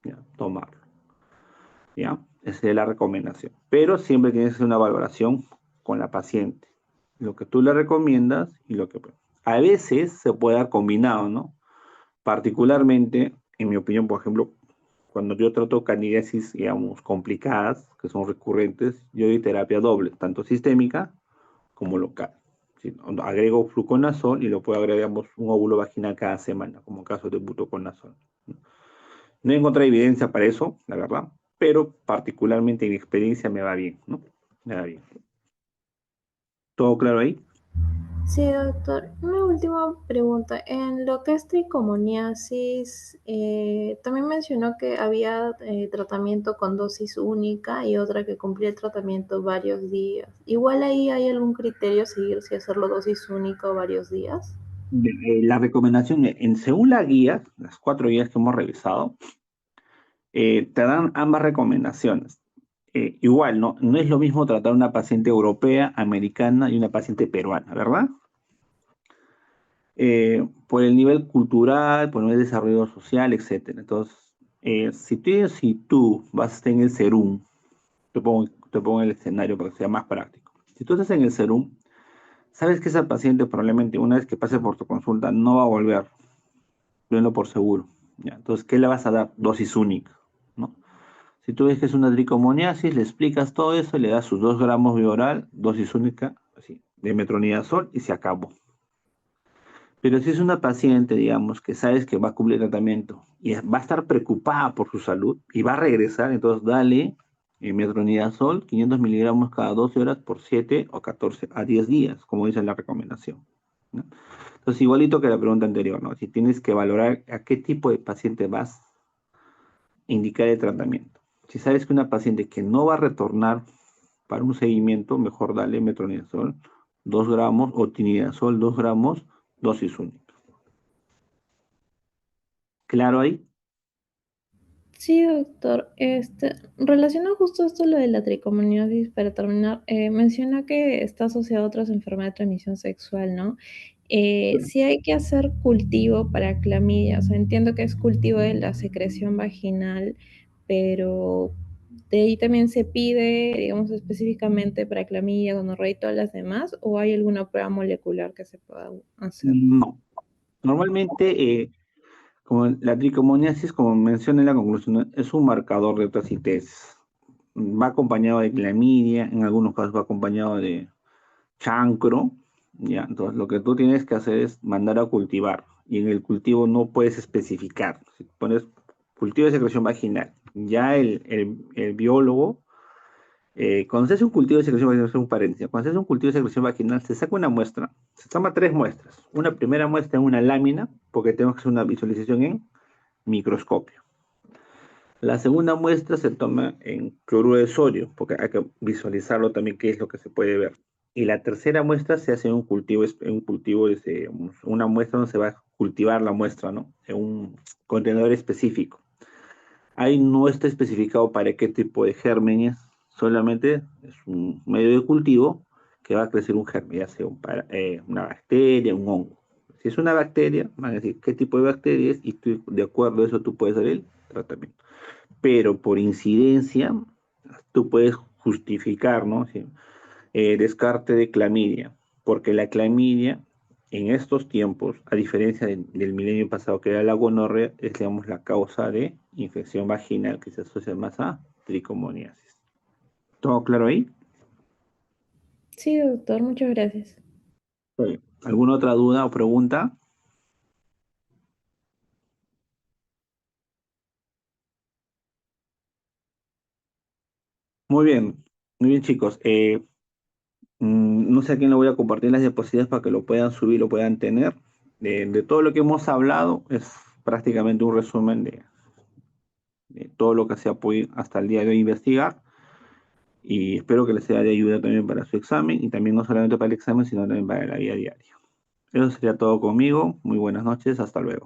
¿Ya? Tomarlo. ¿Ya? Esa es la recomendación. Pero siempre tienes que hacer una valoración con la paciente. Lo que tú le recomiendas y lo que... A veces se puede dar combinado, ¿no? Particularmente, en mi opinión, por ejemplo, cuando yo trato candidiasis, digamos, complicadas, que son recurrentes, yo doy terapia doble, tanto sistémica como local. ¿Sí? Agrego fluconazol y lo puedo agregar, digamos, un óvulo vaginal cada semana, como caso de butoconazol. No he encontrado evidencia para eso, la verdad, pero particularmente en mi experiencia me va bien, ¿no? Me va bien. ¿Todo claro ahí? Sí, doctor. Una última pregunta. En lo que es tricomoniasis, también mencionó que había tratamiento con dosis única y otra que cumplía el tratamiento varios días. Igual ahí hay algún criterio a seguir si hacerlo dosis única o varios días. La recomendación, según la guía, las 4 guías que hemos revisado, te dan ambas recomendaciones. Igual, ¿no? No es lo mismo tratar a una paciente europea, americana y una paciente peruana, ¿verdad? Por el nivel cultural, por el nivel de desarrollo social, etcétera. Entonces, si tú vas a estar en el serum, te pongo el escenario para que sea más práctico. Si tú estás en el serum, sabes que esa paciente probablemente una vez que pase por tu consulta no va a volver, tenlo por seguro. ¿Ya? Entonces, ¿qué le vas a dar? Dosis única, ¿no? Si tú ves que es una tricomoniasis, le explicas todo eso, le das sus 2 gramos de oral, dosis única, así, de metronidazol y se acabó. Pero si es una paciente, digamos, que sabes que va a cumplir tratamiento y va a estar preocupada por su salud y va a regresar, entonces dale metronidazol, 500 miligramos cada 12 horas por 7 o 14 a 10 días, como dice la recomendación, ¿no? Entonces, igualito que la pregunta anterior, ¿no? Si tienes que valorar a qué tipo de paciente vas a indicar el tratamiento. Si sabes que una paciente que no va a retornar para un seguimiento, mejor dale metronidazol 2 gramos o tinidazol 2 gramos, dosis única. ¿Claro ahí? Sí, doctor. Relacionado justo esto lo de la tricomoniosis, para terminar, menciona que está asociado a otras enfermedades de transmisión sexual, ¿no? Si hay que hacer cultivo para clamidia, o sea, entiendo que es cultivo de la secreción vaginal, pero de ahí también se pide, digamos, específicamente para clamidia, gonorrea y todas las demás, ¿o hay alguna prueba molecular que se pueda hacer? No. Normalmente, como la tricomoniasis, como menciona en la conclusión, es un marcador de otras ITS. Va acompañado de clamidia, en algunos casos va acompañado de chancro, ¿ya? Entonces, lo que tú tienes que hacer es mandar a cultivar. Y en el cultivo no puedes especificar. Si pones cultivo de secreción vaginal, ya el biólogo, cuando se hace un cultivo de secreción vaginal, es un paréntesis, cuando se hace un cultivo de secreción vaginal, se saca una muestra, se toma 3 muestras. Una primera muestra en una lámina, porque tenemos que hacer una visualización en microscopio. La segunda muestra se toma en cloruro de sodio, porque hay que visualizarlo también qué es lo que se puede ver. Y la tercera muestra se hace en un cultivo, una muestra donde se va a cultivar la muestra, ¿no? En un contenedor específico. Ahí no está especificado para qué tipo de gérmenes, solamente es un medio de cultivo que va a crecer un germen, ya sea una bacteria, un hongo. Si es una bacteria, van a decir qué tipo de bacteria es y de acuerdo a eso tú puedes dar el tratamiento. Pero por incidencia, tú puedes justificar, ¿no? Sí, descarte de clamidia, porque la clamidia en estos tiempos, a diferencia del milenio pasado que era la gonorrea, es, digamos, la causa de infección vaginal que se asocia más a tricomoniasis. ¿Todo claro ahí? Sí, doctor, muchas gracias. Sí. ¿Alguna otra duda o pregunta? Muy bien, muy bien, chicos. No sé a quién le voy a compartir las diapositivas para que lo puedan subir, lo puedan tener. De todo lo que hemos hablado, es prácticamente un resumen de todo lo que se ha podido hasta el día de hoy investigar. Y espero que les sea de ayuda también para su examen y también no solamente para el examen, sino también para la vida diaria. Eso sería todo conmigo. Muy buenas noches. Hasta luego.